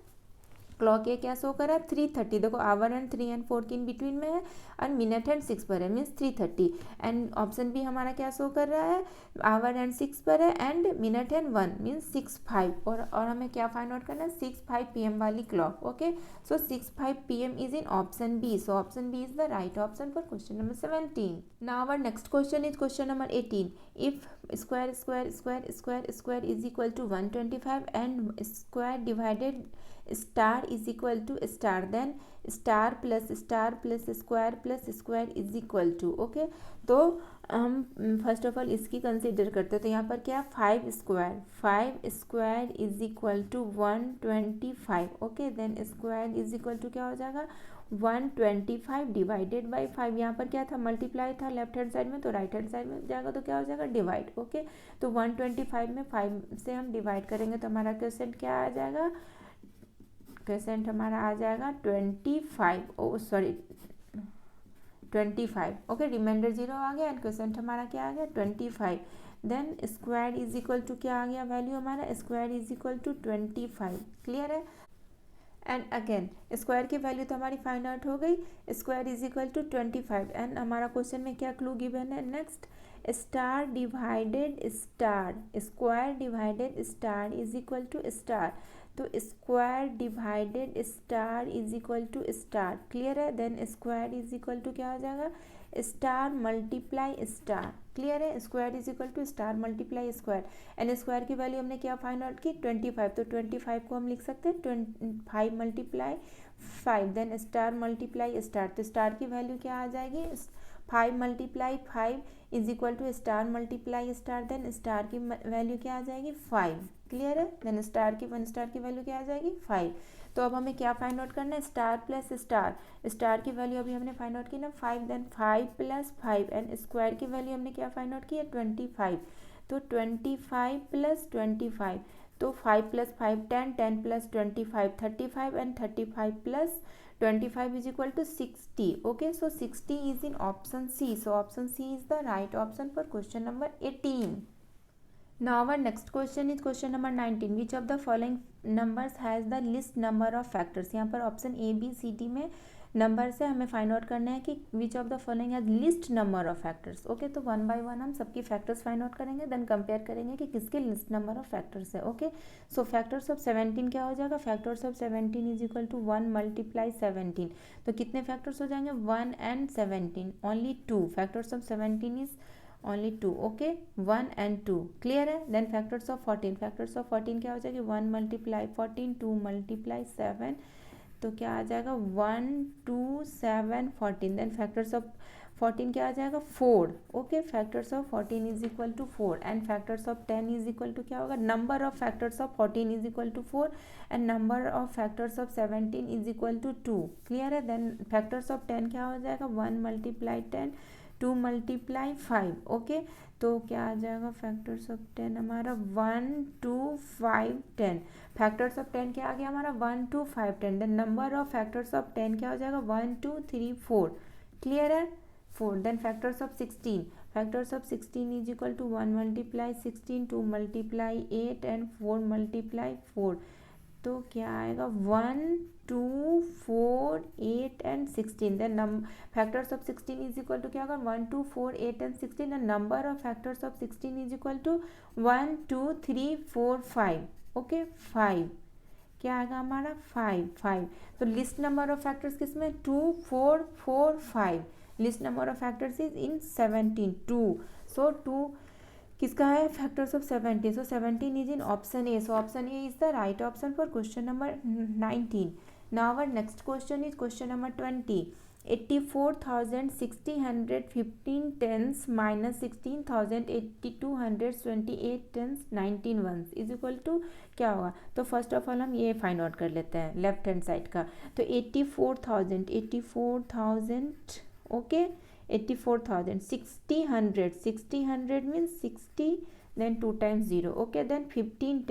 S1: क्लॉक ये क्या शो कर रहा है 3:30। देखो our and 3 and 4 in between में है और मिनट एंड 6 पर है, मीन्स 3:30। एंड ऑप्शन भी हमारा क्या शो कर रहा है आवर एंड 6 पर है एंड मिनट एंड 1 मीन्स 6:05। और हमें क्या फाइंड आउट करना है 6:05 PM वाली clock. Okay, so 6:05 PM is in option B, so option B is the right option for question number 17। Now our next question is question number 18। If square square square square square is equal to 125 and square divided star is equal to star, then star plus square plus square is equal to। Okay, तो हम first of all इसकी consider करते हैं तो यहाँ पर क्या 5 square is equal to 125। Okay, then square is equal to क्या हो जाएगा 125 डिवाइडेड बाई 5। यहाँ पर क्या था मल्टीप्लाई था लेफ्ट हैंड साइड में, तो राइट हैंड साइड में जाएगा तो क्या हो जाएगा डिवाइड। ओके, तो 125 में 5 से हम डिवाइड करेंगे तो हमारा क्वेश्चन क्या आ जाएगा, क्वेश्चन हमारा आ जाएगा 25। ओके, रिमाइंडर 0 आ गया एंड क्वेश्चन हमारा क्या आ गया 25। Then square is equal to क्या आ गया वैल्यू हमारा square is equal to 25। Clear है, एंड अगेन स्क्वायर की वैल्यू तो हमारी फाइंड आउट हो गई, square is equal to 25। And हमारा क्वेश्चन में क्या क्लू गिवन है next star divided star, square divided star is equal to star, तो square divided star is equal to star. Clear है, then square is equal to क्या हो जाएगा star multiply star. Clear है, square is equal to star multiply square and square की value हमने क्या find out की 25, तो 25 को हम लिख सकते हैं 5 multiply 5 then star multiply star, तो स्टार की वैल्यू क्या आ जाएगी 5 multiply 5 is equal to star multiply star, then star की वैल्यू क्या आ जाएगी 5। क्लियर है, देन स्टार की वैल्यू क्या आ जाएगी 5। तो अब हमें क्या फाइंड आउट करना है स्टार प्लस स्टार, स्टार की वैल्यू अभी हमने फाइंड आउट की ना 5, देन 5 + 5 एंड स्क्वायर की वैल्यू हमने क्या फाइंड आउट की है 25, तो 25 + 25, तो 5 + 5 10, 10 + 25 35 and 35 + 25 is equal to 60। okay, so 60 is in option C, so option C is the right option for question number 18। now our next question is question number 19। which of the following numbers has the least number of factors। यहाँ पर option A B C D में number से हमें find out करना है कि which of the following has least number of factors. Okay, तो 1 by 1 हम सबकी फैक्टर्स फाइंड आउट करेंगे, देन कंपेयर करेंगे कि किसके लिस्ट नंबर ऑफ फैक्टर्स है। ओके, सो फैक्टर्स ऑफ 17 क्या हो जाएगा factors of 17 is equal to 1 × 17, तो कितने फैक्टर्स हो जाएंगे 1 and 17 only 2, factors of 17 is only 2। Okay, 1 and 2। Clear है, देन फैक्टर्स ऑफ 14 क्या हो जाएगी 1 × 14 2 × 7, तो क्या आ जाएगा 1 2 7 14, देन फैक्टर्स ऑफ 14 क्या आ जाएगा 4। Okay, factors of 14 is equal to 4 and factors of 10 is equal to क्या होगा number of factors of 14 is equal to 4 and number of factors of 17 is equal to 2। Clear है, then factors of 10 क्या हो जाएगा 1 × 10 2 × 5। Okay, तो क्या आ जाएगा फैक्टर्स ऑफ 10 हमारा 1 2 5 10, फैक्टर्स ऑफ 10 क्या आ गया हमारा 1 2 5 10, then number of factors of 10 क्या हो जाएगा 1 2 3 4। क्लियर है 4, then factors of 16 is equal to 1 × 16 2 × 8 and 4 × 4, तो क्या आएगा 1 2 4 8 and 16। Then factors of 16 is equal to क्या होगा 1 2 4 8 and 16 and number of factors of 16 is equal to 1 2 3 4 5। Okay 5 क्या आएगा हमारा 5। तो लिस्ट नंबर ऑफ फैक्टर्स किसमें 2 4 4 5। List number of factors is in 17 2। सो 2 किसका है factors of 17। So 17 is in option A. So option A is the right option for question number 19. Now our next question is question number 20. 84,615 tens minus 16,8228 tens 19 ones is equal to क्या होगा। तो first of all हम ये find out कर लेते हैं left hand side का। तो 84,000 okay 84,000 60 100 means 60 then 2 times 0 okay. Then 15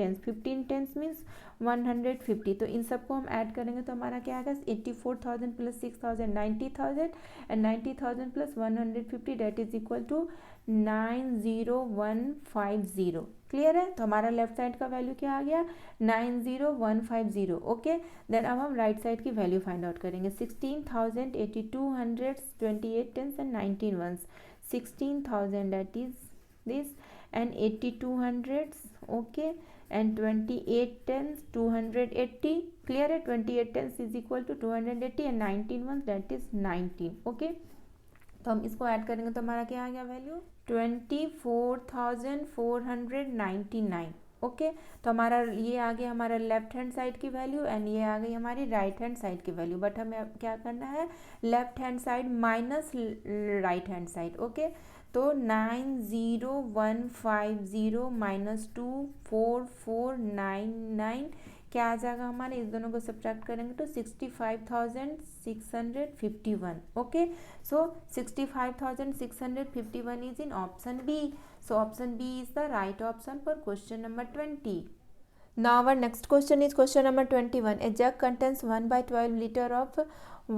S1: tens means 150। तो इन सबको हम ऐड करेंगे तो हमारा क्या आएगा 84,000 plus 6,000 90,000 and 90,000 plus 150 that is equal to 90150। Clear है। तो हमारा लेफ्ट साइड का वैल्यू क्या आ गया 90150 ओके। देन अब हम राइट साइड की वैल्यू फाइंड आउट करेंगे 16,000 8228 tens and 19 ones 16,000 that is this and 8200s okay and 28 tens 280 clear है 28 tens is equal to 280 and 19 ones that is 19 okay। तो हम इसको ऐड करेंगे तो हमारा क्या आ गया वैल्यू 24,499 ओके। तो हमारा ये आ गया हमारा लेफ्ट हैंड साइड की वैल्यू एंड ये आ गई हमारी राइट हैंड साइड की वैल्यू। बट हमें क्या करना है left hand side minus right hand side okay. तो 90150 माइनस 24499 क्या आ जाएगा हमारे इस दोनों को सब्ट्रैक्ट करेंगे तो 65,651 okay. So 65,651 is in option B. So option B is the right option for question number 20. Now our next question is question number 21. A jug contains 1/12 liter of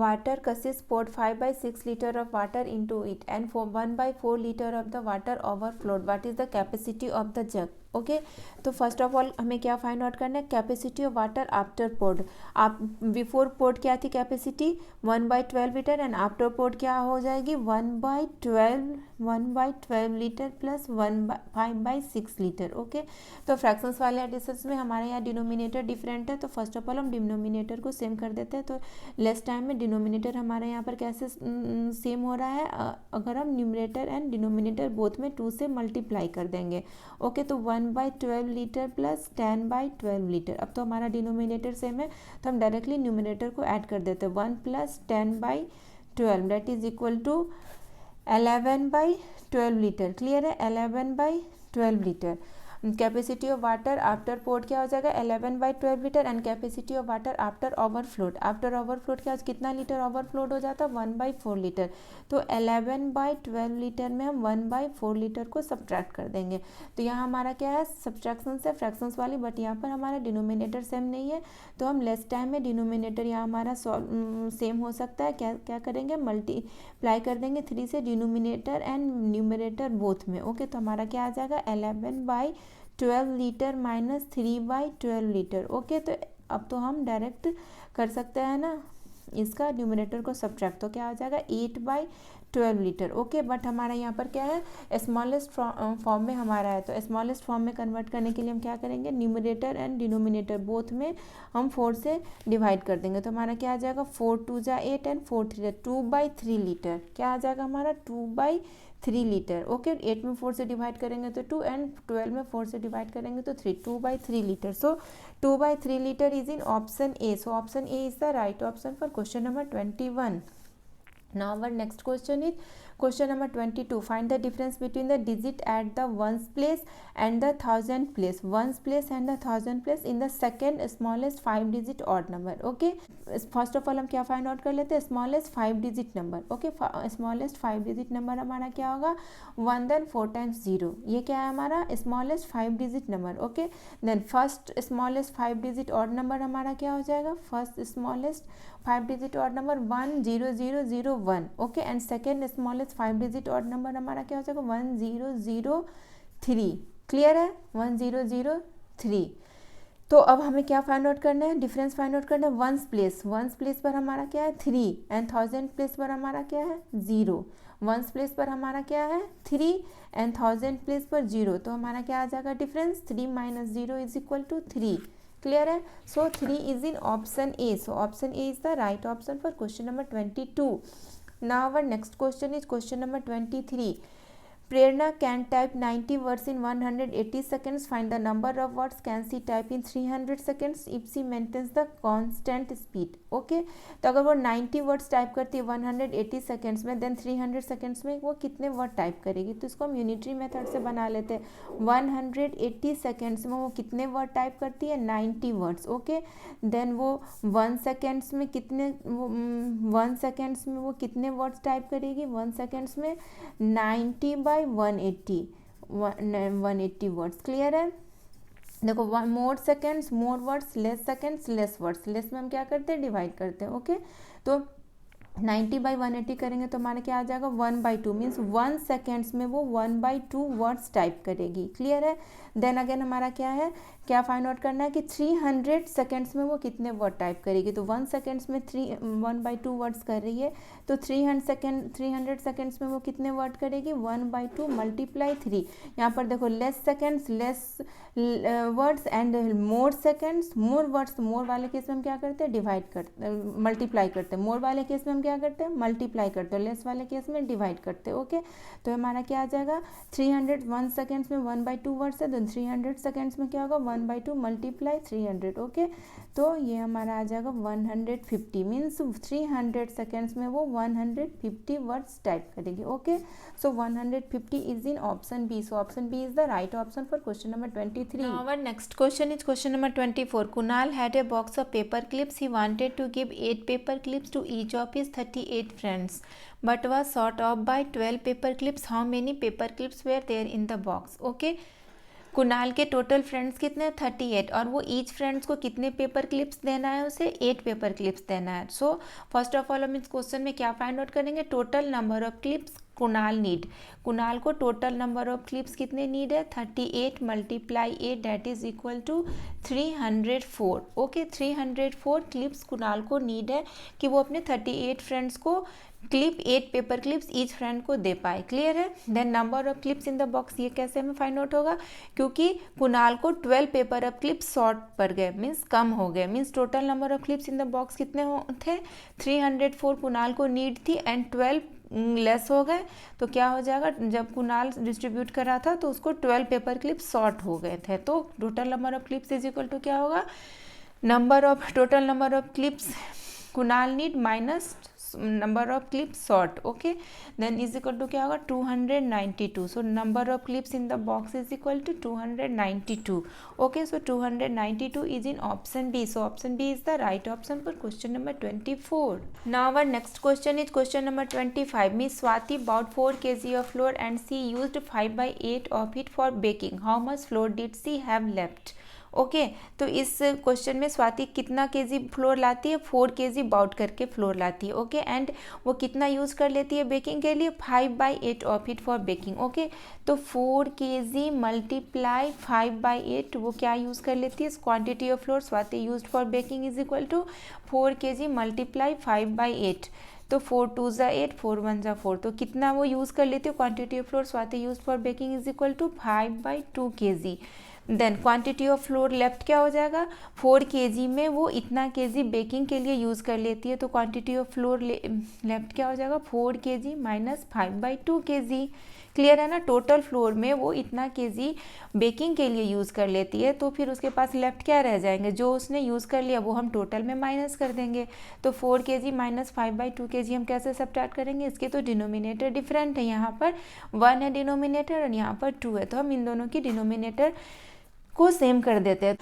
S1: water. Cassis poured 5/6 liter of water into it and for 1/4 liter of the water overflowed. What is the capacity of the jug? Okay तो first of all हमें क्या find out करना है capacity of water after poured. आप before poured क्या थी capacity 1/12 litre and after poured क्या हो जाएगी 1/12 लीटर प्लस 5/6 लीटर ओके। तो फ्रैक्शंस वाले एडिशंस में हमारे यहाँ डिनोमिनेटर डिफरेंट है तो फर्स्ट ऑफ ऑल हम डिनोमिनेटर को सेम कर देते हैं। तो लेस टाइम में डिनोमिनेटर हमारे यहाँ पर कैसे सेम हो रहा है अगर हम न्यूमरेटर एंड डिनोमिनेटर बोथ में 2 से मल्टीप्लाई कर देंगे ओके। तो 1/12 लीटर प्लस 10/12 लीटर। अब तो हमारा डिनोमिनेटर सेम है तो हम डायरेक्टली न्यूमरेटर को ऐड कर देते हैं 1 plus 10/12 that is equal to 11/12 litre. Clear है 11/12 litre. Capacity of water after poured क्या हो जाएगा 11/12 litre and capacity of water after overflowed क्या कितना लीटर ओवरफ्लोड हो जाता है 1/4 लीटर। तो 11/12 लीटर में हम 1/4 लीटर को सब्ट्रैक्ट कर देंगे। तो यहाँ हमारा क्या है सब्ट्रैक्शन है फ्रैक्शंस वाली बट यहाँ पर हमारा डिनोमिनेटर सेम नहीं है तो हम लेस टाइम में डिनोमिनेटर यहाँ हमारा सेम हो सकता है। क्या करेंगे मल्टीप्लाई कर देंगे 3 से डिनोमिनेटर एंड न्यूमरेटर बोथ में ओके। तो हमारा क्या आ जाएगा 11/12 लीटर माइनस 3/12 लीटर ओके। तो अब तो हम डायरेक्ट कर सकते हैं ना इसका न्यूमरेटर को सब्ट्रैक्ट तो क्या आ जाएगा 8/12 लीटर ओके। बट हमारा यहाँ पर क्या है स्मॉलेस्ट फॉर्म में हमारा है तो स्मॉलेस्ट फॉर्म में कन्वर्ट करने के लिए हम क्या करेंगे न्यूमरेटर एंड डिनोमिनेटर बोथ में हम 4 से डिवाइड कर देंगे। तो हमारा क्या आ जाएगा 4 2 जा 8 एंड 4 3 2/3 लीटर क्या आ जाएगा हमारा 2/3 लीटर ओके। 8 में 4 से डिवाइड करेंगे तो 2 एंड 12 में 4 से डिवाइड करेंगे तो 3 2/3 litre. So 2/3 litre is in option A. So option A is the right option for question number 21. Now our next question is question number 22. Find the difference between the digit at the ones place and the thousand place. Ones place and the thousand place in the second smallest 5 digit odd number. Okay. First of all हम क्या find out कर लेते हैं smallest 5 digit number. Okay. Smallest 5 digit number हमारा क्या होगा 1 then 4 times 0. ये क्या है हमारा smallest 5 digit number. Okay. Then first smallest 5 digit odd number हमारा क्या हो जाएगा first smallest 5 digit odd number 10001 okay and second smallest 5 digit odd number हमारा क्या हो जाएगा 1003। क्लियर है 1003। तो अब हमें क्या फाइंड आउट करना है, डिफरेंस फाइंड आउट करना है। वंस प्लेस पर हमारा क्या है 3 एंड थाउजेंड प्लेस पर हमारा क्या है 0। वंस प्लेस पर हमारा क्या है 3 एंड थाउजेंड प्लेस पर 0, तो हमारा क्या आ जाएगा डिफरेंस 3 - 0 = 3। क्लियर है। सो 3 is in option A. So option A is the right option for question number 22. Now our next question is question number 23. Prerna can type 90 words in 180 seconds. Find the number of words can she type in 300 seconds if she maintains the constant speed. Okay तो अगर वो 90 words type करती है 180 seconds में, then 300 seconds में वो कितने word type करेगी, तो इसको हम यूनिटरी मेथड से बना लेते हैं। 180 सेकेंड्स में वो कितने वर्ड टाइप करती है 90 वर्ड्स। ओके देन वो 1 सेकेंड्स में कितने 1 सेकेंड्स में वो कितने वर्ड्स टाइप करेगी 1 सेकेंड्स में 90 बाई 180 वर्ड्स। क्लियर है। देखो मोर seconds more words, less seconds less words. Less में हम क्या करते हैं डिवाइड करते हैं। ओके तो 90 बाई 180 करेंगे तो हमारा क्या आ जाएगा 1/2 मीन्स 1 सेकेंड्स में वो 1/2 वर्ड्स टाइप करेगी। क्लियर है। देन अगेन हमारा क्या है, क्या फाइंड आउट करना है कि 300 सेकेंड्स में वो कितने वर्ड टाइप करेगी। तो 1 सेकेंड्स में 1/2 वर्ड्स कर रही है, तो 300 सेकेंड्स में वो कितने वर्ड करेगी 1/2 × 3। यहाँ पर देखो less seconds less words and more seconds more words. More वाले केस में हम क्या करते हैं डिवाइड करते मल्टीप्लाई करते हैं। मोर वाले केस में हम क्या करते हैं मल्टीप्लाई करते हैं, लेस वाले केस में डिवाइड करते हैं। ओके तो हमारा क्या आ जाएगा 1 सेकेंड्स में 1/2 वर्ड्स है, तो 300 सेकेंड्स में क्या होगा 1/2 × 300। ओके तो ये हमारा आ जाएगा 150 मीन्स 300 सेकेंड्स में वो 150 वर्ड्स टाइप करेगी। Okay so 150 is in option B. So option B is the right option for question number 23. Now our next question is question number 24. Kunal had a box of paper clips. He wanted to give 8 paper clips to each of his 38 friends, but was short of by 12 paper clips. How many paper clips were there in the box? Okay. Kunal के total friends कितने 38 और वो each friends को कितने paper clips देना है, उसे 8 paper clips देना है। सो फर्स्ट ऑफ ऑल हम इस क्वेश्चन में क्या फाइंड आउट करेंगे total number of clips Kunal need. Kunal को टोटल नंबर ऑफ क्लिप्स कितने नीड है 38 × 8 that is equal to 304। Okay 304 clips Kunal को नीड है कि वो अपने 38 फ्रेंड्स को clip 8 paper clips each friend को दे पाए। क्लियर है। Then number of clips in the box, ये कैसे हमें फाइंड आउट होगा क्योंकि कुणाल को 12 पेपर ऑफ क्लिप्स शॉर्ट पड़ गए मीन्स कम हो गए, means total number of clips in the box कितने थे 304 कुणाल को नीड थी एंड 12 लेस हो गए। तो क्या हो जाएगा जब कुणाल डिस्ट्रीब्यूट कर रहा था तो उसको 12 पेपर क्लिप्स शॉर्ट हो गए थे, तो total number of clips is equal to क्या होगा total number of clips Kunal need minus number of clips short. Okay then is equal to क्या होगा 292। So number of clips in the box is equal to 292। Okay so 292 is in option B. So option B is the right option for question number 24. Now our next question is question number 25. Miss Swati bought 4 kg of flour and she used 5/8 of it for baking. How much flour did she have left? Okay तो इस question में स्वाति कितना KG floor लाती है 4 kg bought करके floor लाती है। Okay and वो कितना यूज़ कर लेती है बेकिंग के लिए 5/8 of it for baking. Okay तो 4 kg × 5/8 वो क्या यूज़ कर लेती है quantity of flour Swati used for baking is equal to 4 kg × 5/8। तो 4 2 = 8 4 1 = 4, तो कितना वो यूज़ कर लेती है quantity of flour Swati use for baking is equal to 5/2 kg। Then quantity of flour left क्या हो जाएगा 4 kg में वो इतना kg बेकिंग के लिए यूज़ कर लेती है, तो क्वांटिटी ऑफ फ्लोर लेफ्ट क्या हो जाएगा 4 kg - 5/2 kg। क्लियर है ना। टोटल फ्लोर में वो इतना kg बेकिंग के लिए यूज़ कर लेती है, तो फिर उसके पास लेफ्ट क्या रह जाएंगे जो उसने यूज़ कर लिया वो हम टोटल में माइनस कर देंगे। तो 4 kg - 5/2 kg हम कैसे सब्ट्रैक्ट करेंगे, इसके तो डिनोमिनेटर डिफरेंट है, यहाँ पर 1 है डिनोमिनेटर और यहाँ पर 2 है, तो हम इन दोनों की डिनोमिनेटर को सेम कर देते हैं।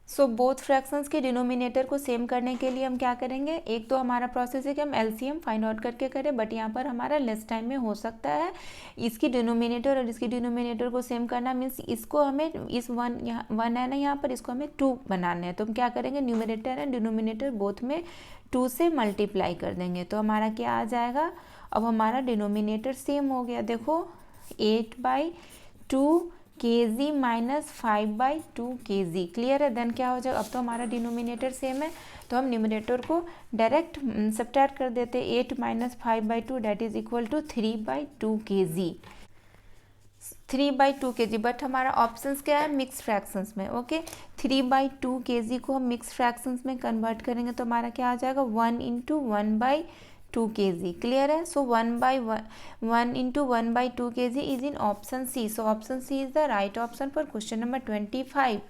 S1: सो बोथ फ्रैक्शंस के डिनोमिनेटर को सेम करने के लिए हम क्या करेंगे, एक तो हमारा प्रोसेस है कि हम एलसीएम फाइंड आउट करके करें, बट यहाँ पर हमारा लेस टाइम में हो सकता है इसकी डिनोमिनेटर और इसकी डिनोमिनेटर को सेम करना मीन्स इसको हमें इस 1 है ना यहाँ पर इसको हमें 2 बनाने हैं, तो हम क्या करेंगे न्यूमरेटर एंड डिनोमिनेटर बोथ में 2 से मल्टीप्लाई कर देंगे, तो हमारा क्या आ जाएगा अब हमारा डिनोमिनेटर सेम हो गया। देखो 8/2 kg माइनस 5/2 kg। क्लियर है? देन क्या हो जाएगा, अब तो हमारा डिनोमिनेटर सेम है तो हम न्यूमरेटर को डायरेक्ट सब्ट्रैक्ट कर देते हैं। 8 minus 5/2 that is equal to 3/2 kg। 3/2 kg, but हमारा ऑप्शंस क्या है, मिक्स फ्रैक्शंस में। ओके, 3/2 kg को हम मिक्स फ्रैक्शंस में कन्वर्ट करेंगे तो हमारा क्या आ जाएगा, 1 इंटू 1/2 kg। क्लियर है? So 1 into 1/2 kg is in option C. So option C is the right option for question number 25।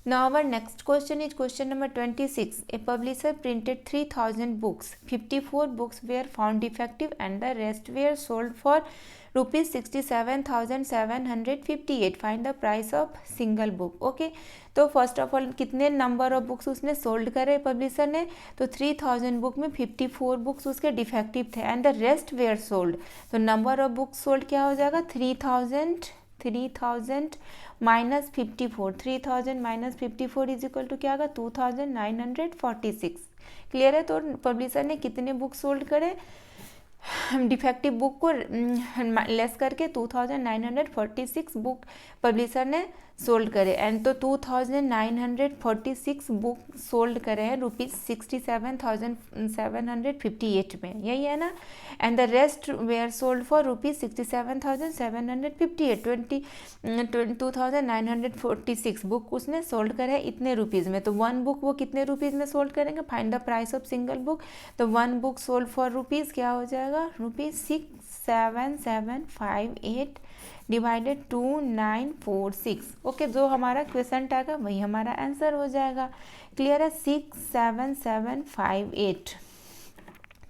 S1: Now our next question is question number 26. A publisher printed 3000 books. 54 books were found defective and the rest were sold for rupees 67,758. Find the price of single book. Okay, तो first of all कितने number of books उसने sold करे publisher ने, तो 3000 book में 54 books उसके defective थे and the rest were sold. तो नंबर ऑफ बुक्स सोल्ड क्या हो जाएगा, 3000 minus 54। 3000 minus 54 is equal to क्या होगा, 2946। क्लियर है? तो पब्लिशर ने कितने बुक सोल्ड करे, डिफेक्टिव बुक को लेस करके 2946 बुक पब्लिशर ने सोल्ड करे एंड तो 2946 बुक सोल्ड करे हैं रुपीज़ 67,758 में, यही है ना। And the rest were sold for rupees 67,758। 2946 book उसने सोल्ड करे है इतने रुपीज़ में। तो वन बुक वो कितने रुपीज़ में सोल्ड करेंगे, find the price of single book. तो one book sold for rupees क्या हो जाएगा, रुपीज़ 67758 डिवाइडेड 2946। ओके, जो हमारा क्वेश्चन टैग है वही हमारा आंसर हो जाएगा। क्लियर है? 67758।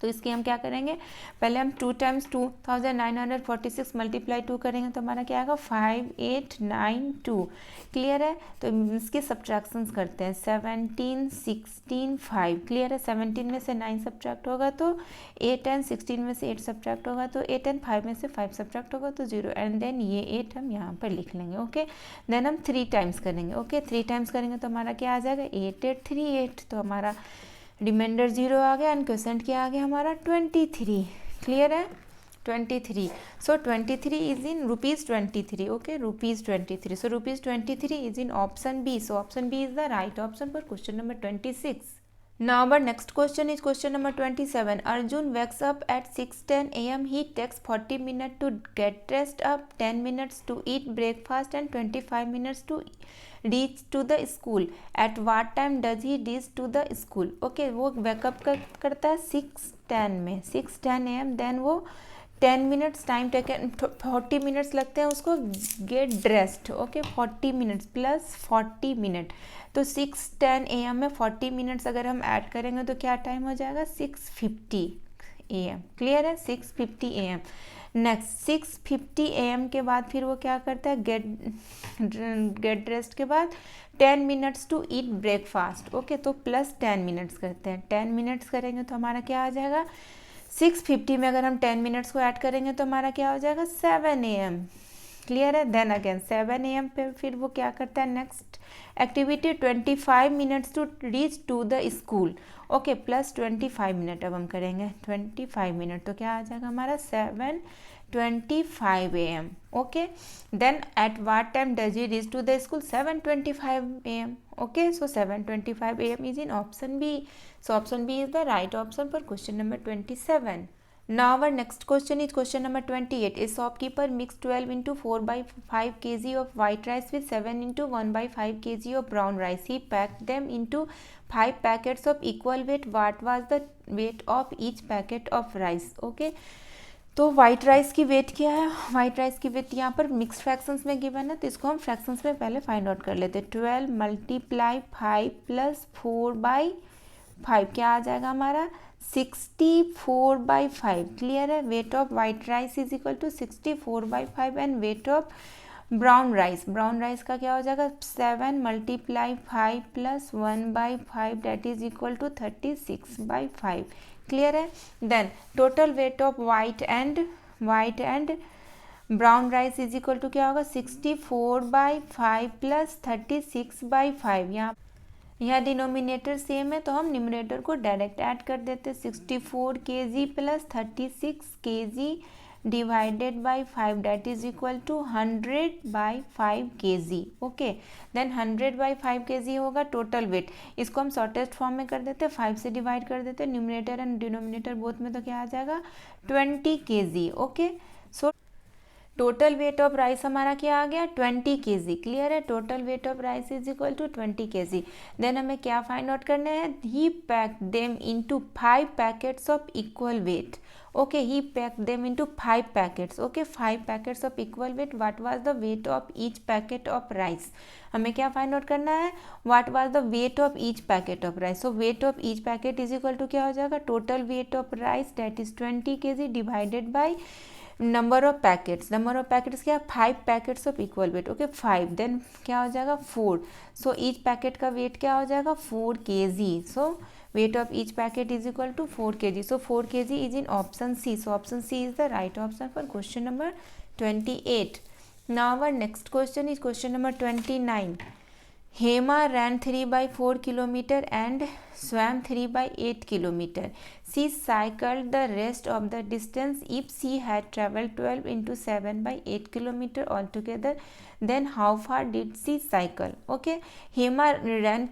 S1: तो इसकी हम क्या करेंगे, पहले हम 2 टाइम्स 2946 मल्टीप्लाई 2 करेंगे तो हमारा क्या आएगा, 5892। क्लियर है? तो इसके सब्ट्रैक्शंस करते हैं, 17 16 5। क्लियर है? 17 में से 9 सब्ट्रैक्ट होगा तो 8 एंड 16 में से 8 सब्ट्रैक्ट होगा तो 8 एंड 5 में से 5 सब्ट्रैक्ट होगा तो 0 एंड देन ये 8 हम यहाँ पर लिख लेंगे। ओके, देन हम 3 टाइम्स करेंगे। ओके, 3 टाइम्स करेंगे तो हमारा क्या आ जाएगा, 8838। तो हमारा रिमाइंडर 0 आ गया एंड क्वेश्चन क्या आ गया हमारा, 23। क्लियर है? 23। So 23 is in rupees 23। Okay, rupees 23। So rupees 23 is in option B. So option B is the right option for question number 26. Now our next question is question number 27. Arjun wakes up at 6:10 a.m. He takes 40 minutes to get dressed up, 10 minutes to eat breakfast and 25 minutes to reach to the school. At what time does he reach to the school? Okay, वो wake up करता है 6:10 में, 6:10 a.m. Then वो 10 minutes time taken, 40 minutes लगते हैं उसको get dressed. Okay, 40 minutes plus 40 minute, तो 6:10 AM में 40 मिनट्स अगर हम ऐड करेंगे तो क्या टाइम हो जाएगा, 6:50 AM। क्लियर है? 6:50 AM। नेक्स्ट 6:50 AM के बाद फिर वो क्या करता है, गेट ड्रेस्ड के बाद 10 minutes to eat breakfast. Okay, तो प्लस 10 मिनट्स करते हैं, 10 मिनट्स करेंगे तो हमारा क्या आ जाएगा, 6:50 में अगर हम 10 मिनट्स को ऐड करेंगे तो हमारा क्या हो जाएगा, 7 AM। क्लियर है? देन अगेन 7 AM पे फिर वो क्या करता है, next activity 25 minutes to reach to the school. Okay, plus 25 minute अब हम करेंगे, 25 मिनट तो क्या आ जाएगा हमारा, 7:25 AM। Okay, then at what time does he reach to the school, 7:25 AM। Okay, so 7:25 AM is in option B. So option B is the right option for question number 27. Now our next question is question number 28. A shopkeeper mixed 12 into 4/5 kg of white rice with 7 into 1/5 kg of brown rice. He packed them into 5 packets of equal weight. What was the weight of each packet of rice? Okay, तो white rice की weight क्या है, white rice की wait यहाँ पर mix fractions में given है तो इसको हम फ्रैक्शंस में पहले फाइंड आउट कर लेते हैं। 12 मल्टीप्लाई 5 प्लस 4/5 क्या आ जाएगा हमारा, 64/5। क्लियर है? Weight of white rice is equal to 64/5 and weight of brown rice, brown rice का क्या हो जाएगा, 7 multiply 5 plus 1/5 that is equal to 36/5। Clear है? Then total weight of white and brown rice is equal to क्या होगा, 64/5 plus 36/5। यहाँ denominator same है तो हम न्यूमरेटर को डायरेक्ट ऐड कर देते हैं, 64 kg plus 36 kg divided by 5 that is equal to 100 by 5 kg. Okay, then 100 by 5 kg होगा टोटल वेट. इसको हम शॉर्टेस्ट फॉर्म में कर देते हैं, 5 से डिवाइड कर देते हैं, न्यूमरेटर एंड डिनोमिनेटर बोथ में, तो क्या आ जाएगा 20 kg. Okay, so total weight of rice हमारा क्या आ गया 20 kg. क्लियर है, total weight of rice is equal to 20 kg. Then हमें क्या फाइंड आउट करना है, he pack them into 5 packets of equal weight. Okay, he pack them into 5 packets. Okay, 5 packets of equal weight. What was the weight of each packet of rice. हमें क्या find out करना है, what was the weight of each packet of rice. So weight of each packet is equal to क्या हो जाएगा, total weight of rice that is 20 kg divided by number of packets. Number of packets क्या, 5 packets of equal weight. Okay, 5 then क्या हो जाएगा 4. So each packet का weight क्या हो जाएगा 4 kg. So weight of each packet is equal to 4 kg. So 4 kg is in option C. So option C is the right option for question number 28. Now our next question is question number 29. Hema ran 3 by 4 kilometer and swam 3 by 8 kilometer. She cycled the rest of the distance if she had traveled 12 into 7 by 8 kilometer altogether. Then how far did she cycle? Okay, Hema run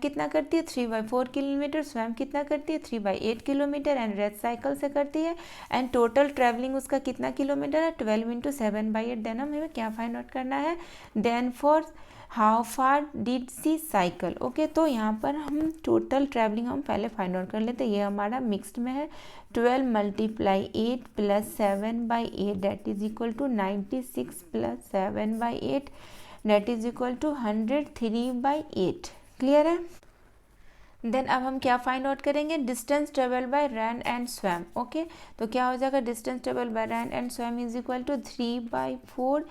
S1: कितना करती है 3 by 4 kilometre, swam कितना करती है 3 by 8 kilometre and rest cycle से करती है. And total travelling उसका कितना किलोमीटर है 12 into 7 by 8. देन हमें क्या फाइंड आउट करना है, then for how far did she cycle. Okay, तो यहाँ पर हम टोटल ट्रैवलिंग हम पहले फाइंड आउट कर लेते हैं. ये हमारा मिक्स्ड में है. 12 multiply 8 plus 7 by 8 that is equal to 96 plus 7 by 8 that is equal to 103 by 8. Clear है. देन अब हम क्या फाइंड आउट करेंगे, distance travel by ran and swam. Okay, तो क्या हो जाएगा, distance travel by ran and swam is equal to 3 by 4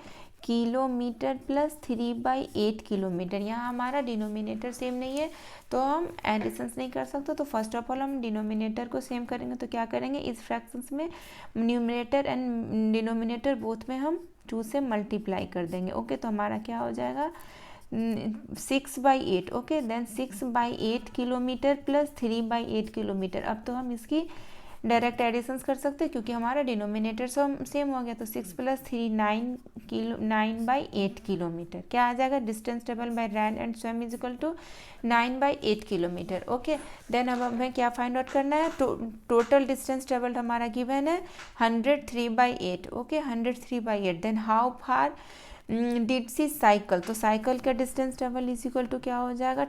S1: kilometre plus 3 by 8 kilometre. यहाँ हमारा डिनोमिनेटर सेम नहीं है तो हम एडिशंस नहीं कर सकते. तो फर्स्ट ऑफ ऑल हम डिनोमिनेटर को सेम करेंगे. तो क्या करेंगे, इस फ्रैक्शंस में न्यूमरेटर एंड डिनोमिनेटर बोथ में हम 2 से मल्टीप्लाई कर देंगे. ओके, तो हमारा क्या हो जाएगा 6 by 8. Okay, then 6 by 8 kilometre plus 3 by 8 kilometre. अब तो हम इसकी डायरेक्ट एडिशंस कर सकते हैं क्योंकि हमारा डिनोमिनेटर सेम हो गया. तो 6 प्लस 3 9 by 8 किलोमीटर. क्या आ जाएगा, distance travel by ran and swam is equal to 9 by 8 kilometre. Okay, then अब हमें क्या फाइंड आउट करना है, टोटल डिस्टेंस ट्रेवल्ड हमारा गिवन है 103 by 8. Okay, 103 by 8. Then how far did she cycle. तो साइकिल का distance travel is equal to क्या हो जाएगा,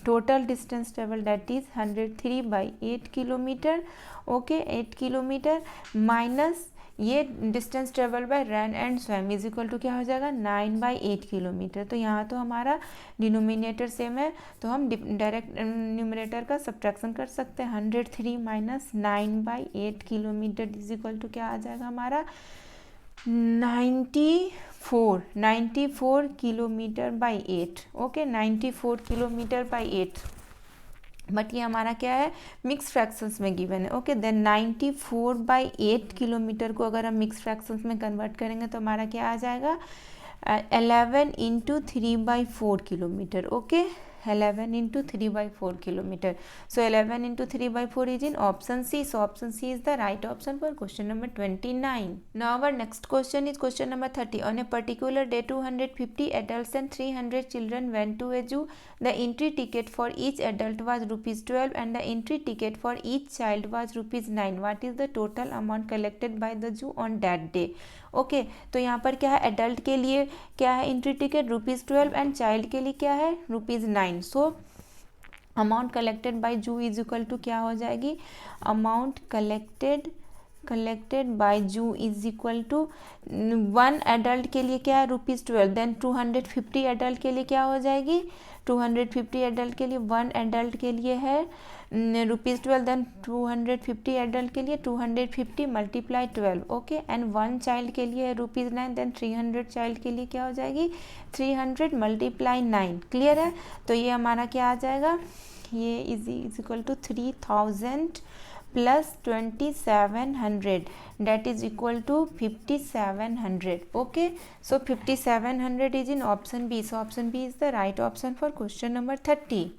S1: total distance travel that is 103 by 8 kilometre. Okay, 8 kilometre minus ये distance travel by ran and swam is equal to क्या हो जाएगा 9 by 8 kilometre. तो यहाँ तो हमारा डिनोमिनेटर सेम है तो हम डायरेक्ट न्यूमरेटर का सब्ट्रैक्शन कर सकते हैं. 103 minus 9 by 8 kilometre is equal to क्या आ जाएगा हमारा 94 kilometre by 8. Okay, 94 kilometre by 8. But ये हमारा क्या है, मिक्स फ्रैक्शंस में गिवन है. ओके, देन 94 by 8 किलोमीटर को अगर हम मिक्स फ्रैक्शंस में कन्वर्ट करेंगे तो हमारा क्या आ जाएगा 11 into 3 by 4 kilometre. Okay, 11 into 3 by 4 kilometer. So 11 into 3 by 4 is in option C. So option C is the right option for question number 29. Now our next question is question number 30. On a particular day 250 adults and 300 children went to a zoo. The entry ticket for each adult was rupees 12 and the entry ticket for each child was rupees 9. What is the total amount collected by the zoo on that day? Okay, तो यहाँ पर क्या है, adult के लिए क्या है entry ticket ₹12 and child के लिए क्या है ₹9. सो अमाउंट कलेक्टेड बाय जू इज इक्वल टू क्या हो जाएगी, अमाउंट कलेक्टेड बाय जू इज इक्वल टू 1 एडल्ट के लिए क्या है ₹12. देन 250 एडल्ट के लिए क्या हो जाएगी, 250 एडल्ट के लिए 1 एडल्ट के लिए है ₹12. देन 250 एडल्ट के लिए 250 मल्टीप्लाई 12. ओके, एंड 1 चाइल्ड के लिए है ₹9. देन 300 चाइल्ड के लिए क्या हो जाएगी 300 मल्टीप्लाई 9. क्लियर है. तो ये हमारा क्या आ जाएगा, ये is equal to 3000 plus 2700 that is equal to 5700. Okay, so 5700 is in option B. So option B is the right option for question number 30.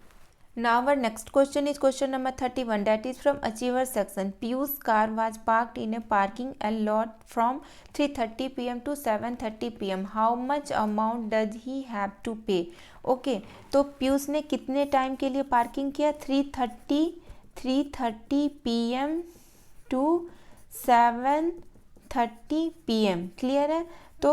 S1: Now our next question is question number 31, that is from achiever section. Piyush's car was parked in a parking lot from 3:30 pm to 7:30 pm. How much amount does he have to pay? Okay, तो पीयूष ने कितने time के लिए parking किया? 3:30 pm to 7:30 pm. Clear है? तो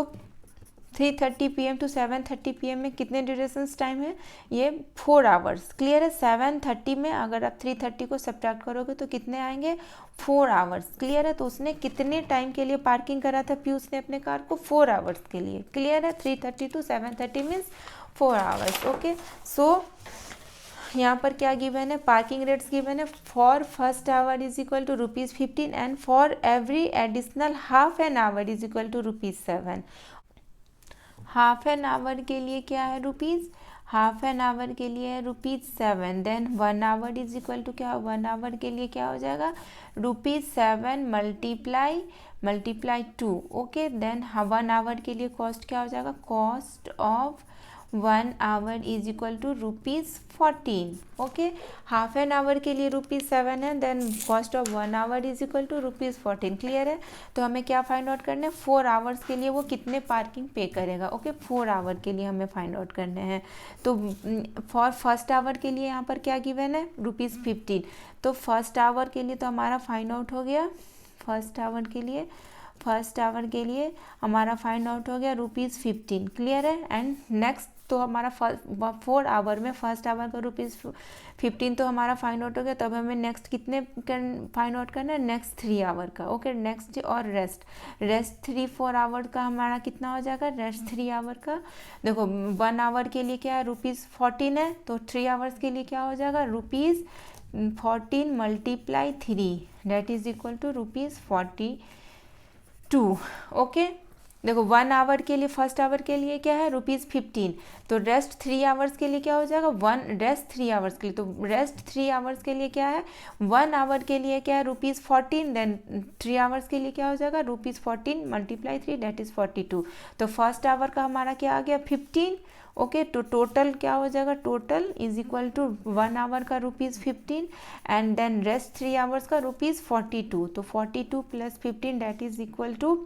S1: 3:30 pm to 7:30 pm में कितने ड्यूरेशन टाइम है? ये 4 आवर्स. क्लियर है? 7:30 में अगर आप 3:30 को सब्ट्रैक्ट करोगे तो कितने आएंगे? 4 आवर्स. क्लियर है? तो उसने कितने टाइम के लिए पार्किंग करा था पीयूष ने अपने कार को? 4 आवर्स के लिए. क्लियर है? 3:30 to 7:30 means 4 hours. Okay, so यहाँ पर क्या गिवन है? पार्किंग रेट्स गिवन है. For first hour is equal to ₹15 and for every additional half an hour is equal to ₹7. Half an hour के लिए क्या है? हाफ एन आवर के लिए है ₹7. Then 1 hour is equal to क्या? 1 आवर के लिए क्या हो जाएगा? ₹7 मल्टीप्लाई 2. ओके, देन 1 आवर के लिए कॉस्ट क्या हो जाएगा? Cost of 1 hour is equal to ₹14. Okay, half an hour के लिए ₹7 है, then cost of 1 hour is equal to ₹14. Clear है? तो हमें क्या फाइंड आउट करना है? 4 आवर्स के लिए वो कितने पार्किंग पे करेगा. ओके, 4 आवर के लिए हमें फाइंड आउट करने हैं. तो फॉर फर्स्ट आवर के लिए यहाँ पर क्या गिवन है? ₹15. तो फर्स्ट आवर के लिए तो हमारा फाइंड आउट हो गया. फर्स्ट आवर के लिए हमारा फाइंड आउट हो गया ₹15. क्लियर है? एंड नेक्स्ट तो हमारा 4 आवर में फर्स्ट आवर का ₹15 तो हमारा फाइंड आउट हो गया. तब हमें नेक्स्ट कितने फाइंड आउट करना है? नेक्स्ट 3 आवर का. ओके, नेक्स्ट और रेस्ट 3-4 आवर का हमारा कितना हो जाएगा? रेस्ट 3 आवर का. देखो 1 आवर के लिए क्या है? ₹14 है, तो 3 आवर्स के लिए क्या हो जाएगा? ₹14 multiply 3 that is equal to ₹42. Okay, देखो 1 आवर के लिए फर्स्ट आवर के लिए क्या है? ₹15. तो रेस्ट 3 आवर्स के लिए क्या हो जाएगा? रेस्ट 3 आवर्स के लिए, तो रेस्ट 3 आवर्स के लिए क्या है? 1 आवर के लिए क्या है? ₹14. देन 3 आवर्स के लिए क्या हो जाएगा? ₹14 मल्टीप्लाई 3 डेट इज 42. तो फर्स्ट आवर का हमारा क्या आ गया? 15. ओके, तो टोटल क्या हो जाएगा? Total is equal to 1 hour का ₹15 एंड देन रेस्ट 3 आवर्स का ₹42. तो 42 plus 15 that is equal to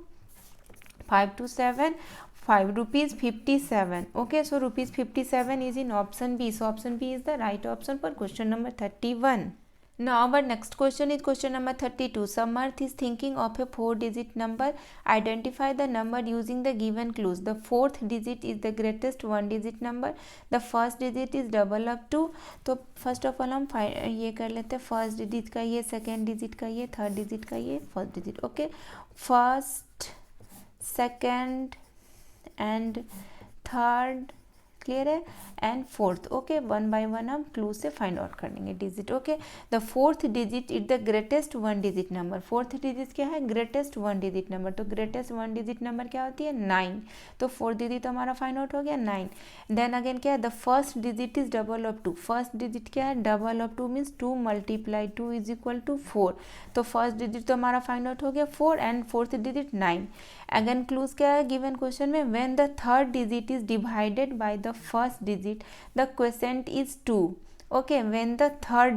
S1: 5 to 7, ₹57. Okay, so ₹57 is in option B. So option B is the right option for question number 31. Now our next question is question number 32. Samarth is thinking of a 4-digit number. Identify the number using the given clues. The 4th digit is the greatest 1-digit number. The first digit is double of 2. तो first of all हम ये कर लेते हैं. First digit का ये, second digit का ये, थर्ड डिजिट का ये, first digit. Okay, first, second and third. Clear है? And fourth. ओके, 1 बाय 1 हम क्लू से फाइंड आउट कर लेंगे digit. Okay, the 4th digit is the greatest 1-digit number. 4th digit क्या है? Greatest 1-digit number. तो ग्रेटेस्ट 1-digit नंबर क्या होती है? 9. तो 4th डिजिट हमारा फाइंड आउट हो गया 9. देन अगेन क्या है? The first digit is double of 2. First digit क्या है? Double of 2 means 2 multiply 2 is equal to 4. तो फर्स्ट डिजिट तो हमारा फाइंड आउट हो गया 4 and 4th digit 9. Again clues क्या है गिवन क्वेश्चन में? When the third digit is divided by the first digit the quotient is 2. Okay, when the third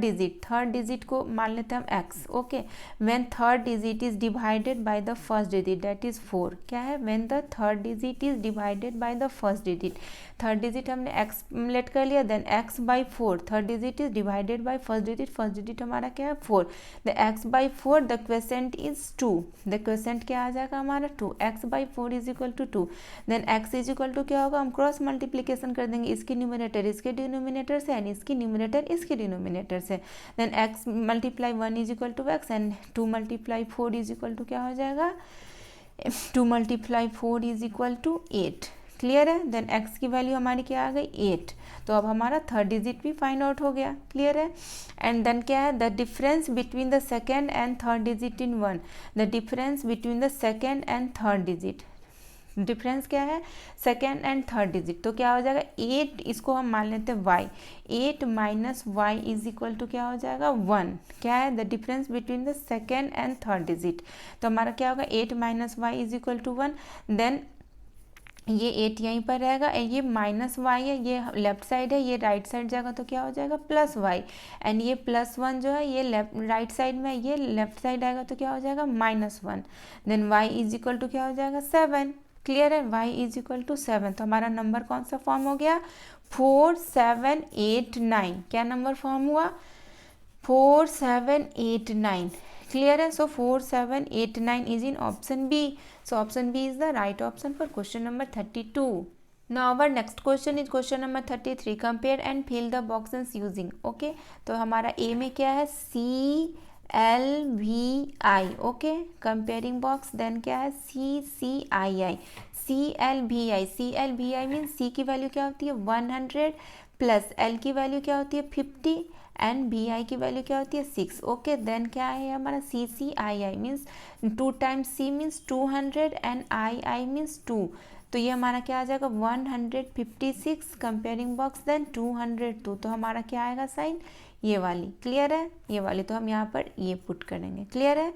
S1: digit को मान लेते हैं हम x. Okay, when third digit is divided by the first digit that is 4. क्या है? When the third digit is divided by the first digit. Third digit हमने x let कर लिया, then x by 4. Third digit is divided by first digit हमारा क्या है? 4. The x by 4 the quotient is 2. The quotient क्या आ जाएगा हमारा? 2. x by 4 is equal to 2. Then x is equal to क्या होगा? हम क्रॉस मल्टीप्लीकेशन कर देंगे. इसकी न्यूमरेटर इसके डिनोमिनेटर से एंड इसकी न्यूमरेटर इसके डिनोमिनेटर से. Then x multiply 1 is equal to x and 2 multiply 4 is equal to क्या हो जाएगा? 2 multiply 4 is equal to 8. Clear है? देन x की वैल्यू हमारी क्या आ गई? 8. तो अब हमारा थर्ड डिजिट भी फाइंड आउट हो गया. क्लियर है? एंड देन क्या है? The difference between the second and third digit in 1. The difference between the second and third digit. Difference क्या है? Second and third digit. तो क्या हो जाएगा? 8. इसको हम मान लेते हैं y. 8 minus y is equal to क्या हो जाएगा? 1. क्या है? The difference between the second and third digit. तो हमारा क्या होगा? 8 minus y is equal to 1. Then ये 8 यहीं पर रहेगा, ये -y है, ये लेफ्ट साइड है, ये राइट साइड जाएगा तो क्या हो जाएगा +y, एंड ये +1 जो है ये राइट साइड में, ये लेफ्ट साइड आएगा तो क्या हो जाएगा -1, then y is equal to क्या हो जाएगा 7। क्लियर है, y इज इक्वल टू 7। तो हमारा नंबर कौन सा फॉर्म हो गया 4 7 8 9। क्या नंबर फॉर्म हुआ 4 7 8 9। clear है, so 4 7 8 9 is in option B, so option B is the right option for question number 32. Now our next question is question number 33. compare and fill the boxes using, okay, तो हमारा A में क्या है CLVI, okay, comparing box, then क्या है CCII, CLVI means C की value क्या होती है 100 प्लस L की वैल्यू क्या होती है 50 एंड VI की वैल्यू क्या होती है 6, ओके, देन क्या है हमारा CCII means 2 times C means 200 and II means 2, तो ये हमारा क्या आ जाएगा 156 कंपेयरिंग बॉक्स देन 202, तो हमारा क्या आएगा साइन ये वाली। क्लियर है, ये वाली, तो हम यहाँ पर ये पुट करेंगे। क्लियर है,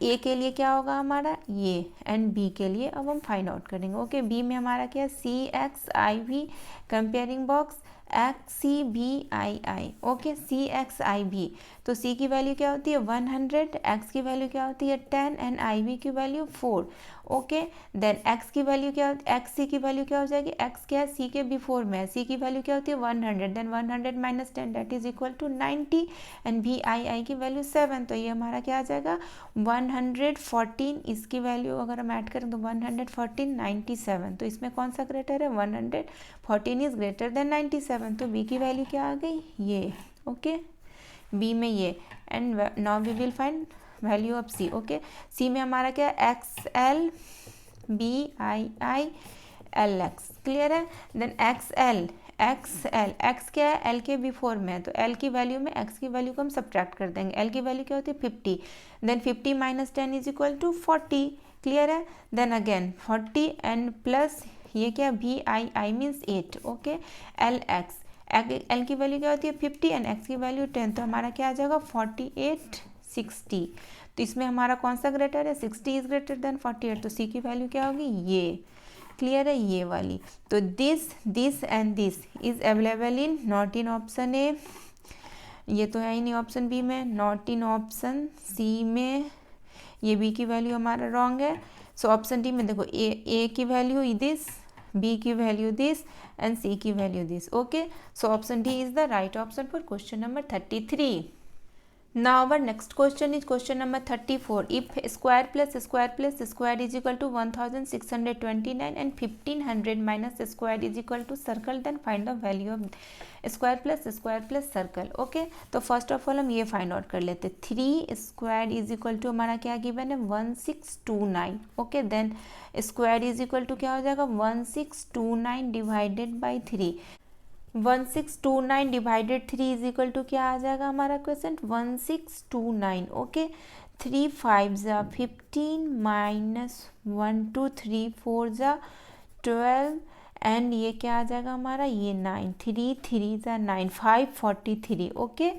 S1: ए के लिए क्या होगा हमारा ये, एंड बी के लिए अब हम फाइंड आउट करेंगे। ओके, बी में हमारा क्या है CXIV comparing box XCVII, okay, CXIV, तो C की वैल्यू क्या होती है 100, X की वैल्यू क्या होती है 10 एंड IV की वैल्यू 4, ओके, देन X की वैल्यू क्या होती है XC की वैल्यू क्या हो जाएगी, X क्या है C के बिफोर में है, C की वैल्यू क्या होती है 100, then 100 minus 10 that is equal to 90 and VII की वैल्यू 7, तो ये हमारा क्या आ जाएगा 114, इसकी वैल्यू अगर हम ऐड करें तो 114 97, तो इसमें कौन सा ग्रेटर है 114 इज ग्रेटर देन 97, तो B की वैल्यू क्या आ गई ये, ओके, B में ये, and now we will find value of C, okay, C में हमारा क्या है XL BII LX, क्लियर है, देन XL X क्या है L के बिफोर में है, तो L की वैल्यू में X की वैल्यू को हम सब्ट्रैक्ट कर देंगे, L की वैल्यू क्या होती है 50, then 50 minus 10 is equal to 40, clear है, देन अगेन 40 एंड प्लस ये क्या VII means 8, okay, LX L की वैल्यू क्या होती है 50 एंड X की वैल्यू 10, तो हमारा क्या आ जाएगा 48 60, तो इसमें हमारा कौन सा ग्रेटर है 60 इज ग्रेटर देन 48, तो C की वैल्यू क्या होगी ये, क्लियर है, ये वाली, तो this and this is available in not in option ए, ये तो है ही नहीं ऑप्शन बी में, नॉट इन ऑप्शन सी में, ये बी की वैल्यू हमारा रॉन्ग है, सो ऑप्शन डी में देखो ए की वैल्यू दिस, बी की वैल्यू दिस एंड सी की value this, okay, so option D is the right option for question number 33. Now our next question is question number 34. If square plus square plus square is equal to 1629 and 1500 minus square is equal to circle, then find the value of square plus circle. Okay, तो first of all हम ये find out कर लेते, 3 square is equal to हमारा क्या given है 1629, okay, then square is equal to क्या हो जाएगा 1629 divided by 3, 1629 divided 3 is equal to क्या आ जाएगा हमारा क्वेश्चन 1629, ओके, 3 5 जा 15 माइनस 1 2 3 4 जा 12 एंड ये क्या आ जाएगा हमारा ये 9 3 3 जा 9 543, ओके,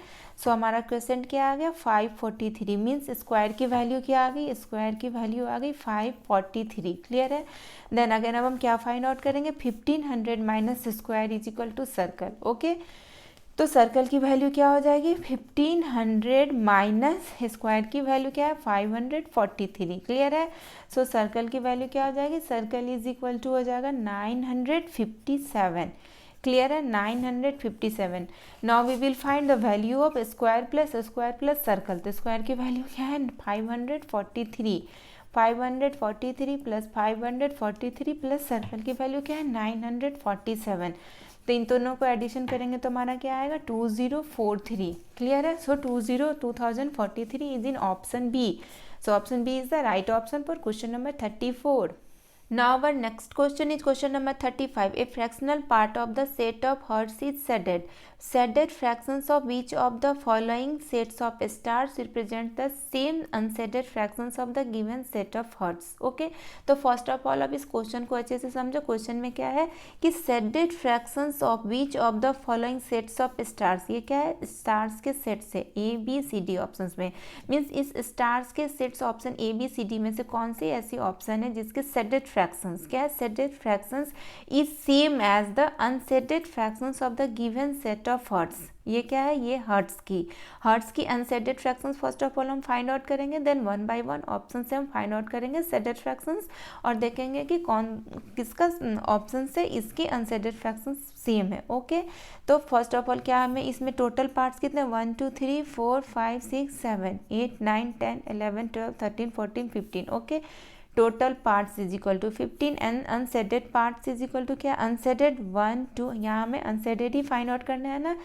S1: सो हमारा क्वेश्चन क्या आ गया 543 मीन्स स्क्वायर की वैल्यू क्या आ गई, स्क्वायर की वैल्यू आ गई 543, क्लियर है, देन अगेन अब हम क्या फाइंड आउट करेंगे 1500 minus square is equal to circle, okay, तो सर्कल की वैल्यू क्या हो जाएगी 1500 माइनस स्क्वायर की वैल्यू क्या है 543, क्लियर है, सो सर्कल की वैल्यू क्या हो जाएगी, सर्कल इज इक्वल टू हो जाएगा 957, क्लियर है 957. Now we will find the value of square plus circle, तो स्क्वायर की वैल्यू क्या है 543, 543 प्लस 543 प्लस सर्कल की वैल्यू क्या है 947, तो इन दोनों को एडिशन करेंगे तो हमारा क्या आएगा 2043, क्लियर है, so 2043 is in option B, so option B is the right option for question number 34. Now our next question is question number 35. A fractional part of the set of hertz is shaded. Shaded fractions of which of the following sets of stars represent the same unshaded fractions of the given set of hearts. Okay, तो first of all अब इस question को अच्छे से समझो. Question में क्या है कि shaded fractions of which of the following sets of stars, ये क्या है, स्टार्स के सेट से A B C D option में, मीन्स इस स्टार्स के sets option A B C D में से कौन सी ऐसी ऑप्शन है जिसके shaded fractions, क्या है, shaded fractions is same as the unshaded fractions of the given set of hearts. ये क्या है, ये हर्ट्स की unshaded fractions first of all हम फाइंड आउट करेंगे, then one by one option से हम फाइंड आउट करेंगे शेडेड फ्रैक्शंस और देखेंगे कि कौन किसका ऑप्शन से इसके अनशेडेड फ्रैक्शंस सेम है. ओके, तो फर्स्ट ऑफ ऑल क्या हमें इसमें टोटल पार्ट्स कितने 1 2 3 4 5 6 7 8 9 10 11 12 13 14 15. Okay, total parts is equal to 15 and unshaded parts is equal to क्या, अनशेडेड 1 2, यहाँ हमें अनशेडेड ही फाइंड आउट करना है ना,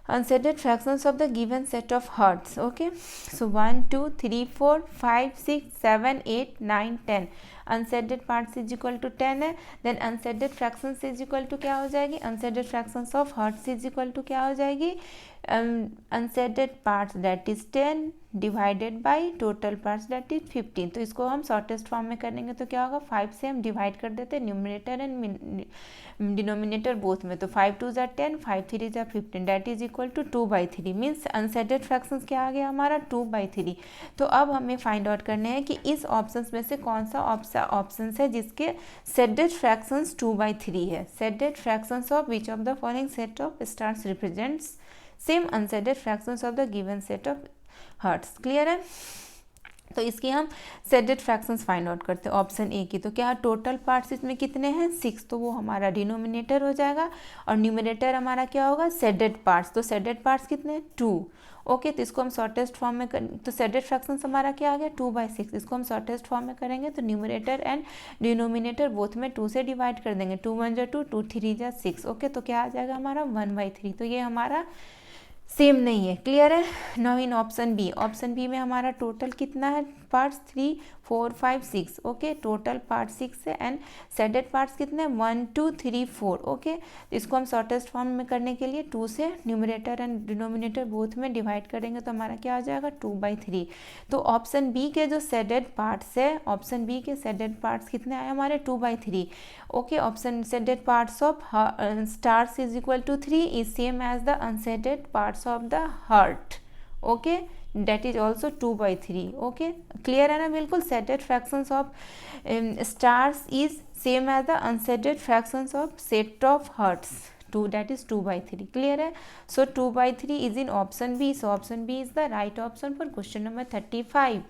S1: unshaded fractions of the given set of hearts. Okay, so 1 2 3 4 5 6 7 8 9 10 unshaded parts is equal to 10 है. then unshaded fractions is equal to क्या हो जाएगी, unshaded fractions of hearts is equal to क्या हो जाएगी, unshaded parts that is 10 divided by total parts that is 15. तो इसको हम शॉर्टेस्ट फॉर्म में करेंगे तो क्या होगा, 5 से हम डिवाइड कर देते हैं न्यूमरेटर एंड डिनोमिनेटर बोथ में, तो 5 2 ज़ा 10 5 3 ज़ा 15 that is equal to 2/3. Means unshaded fractions क्या आ गया हमारा 2/3. तो अब हमें फाइंड आउट करने हैं कि इस ऑप्शंस में से कौन सा ऑप्शन है जिसके शेडेड फ्रैक्शंस 2/3 है. Shaded fractions of which of the following set of stars represents same unshaded fractions of the given set of hearts. Clear है, तो इसकी हम शेडेड फ्रैक्शंस फाइंड आउट करते हैं ऑप्शन ए की. तो क्या टोटल पार्ट्स इसमें कितने हैं 6, तो वो हमारा डिनोमिनेटर हो जाएगा और न्यूमरेटर हमारा क्या होगा शेडेड पार्ट्स. तो शेडेड पार्ट्स कितने 2. ओके, तो इसको हम शॉर्टेस्ट फॉर्म में तो शेडेड फ्रैक्शंस हमारा क्या आ गया 2/6. इसको हम शॉर्टेस्ट फॉर्म में करेंगे तो न्यूमरेटर एंड डिनोमिनेटर बोथ में 2 से डिवाइड कर देंगे. 2 1 ज़ा 2 2 3 ज़ा 6. ओके, तो क्या आ जाएगा हमारा 1/3. तो ये हमारा सेम नहीं है. क्लियर है. नाउ इन ऑप्शन बी में हमारा टोटल कितना है पार्ट्स 3 4 5 6. ओके, टोटल पार्ट 6 है एंड शेडेड पार्ट्स कितने 1 2 3 4. ओके, तो इसको हम शॉर्टेस्ट फॉर्म में करने के लिए 2 से न्यूमरेटर एंड डिनोमिनेटर बोथ में डिवाइड करेंगे तो हमारा क्या आ जाएगा 2/3. तो ऑप्शन बी के जो शेडेड पार्ट्स है, ऑप्शन बी के शेडेड पार्ट्स कितने आए हमारे 2/3. Okay, option shaded parts of stars is equal to 3 is same as the unshaded parts of the heart. Okay, that is also 2/3. okay, clear है ना बिल्कुल. Shaded fractions of stars is same as the unshaded fractions of set of hearts 2, that is 2/3. clear है. so 2/3 is in option B. so option B is the right option for question number 35.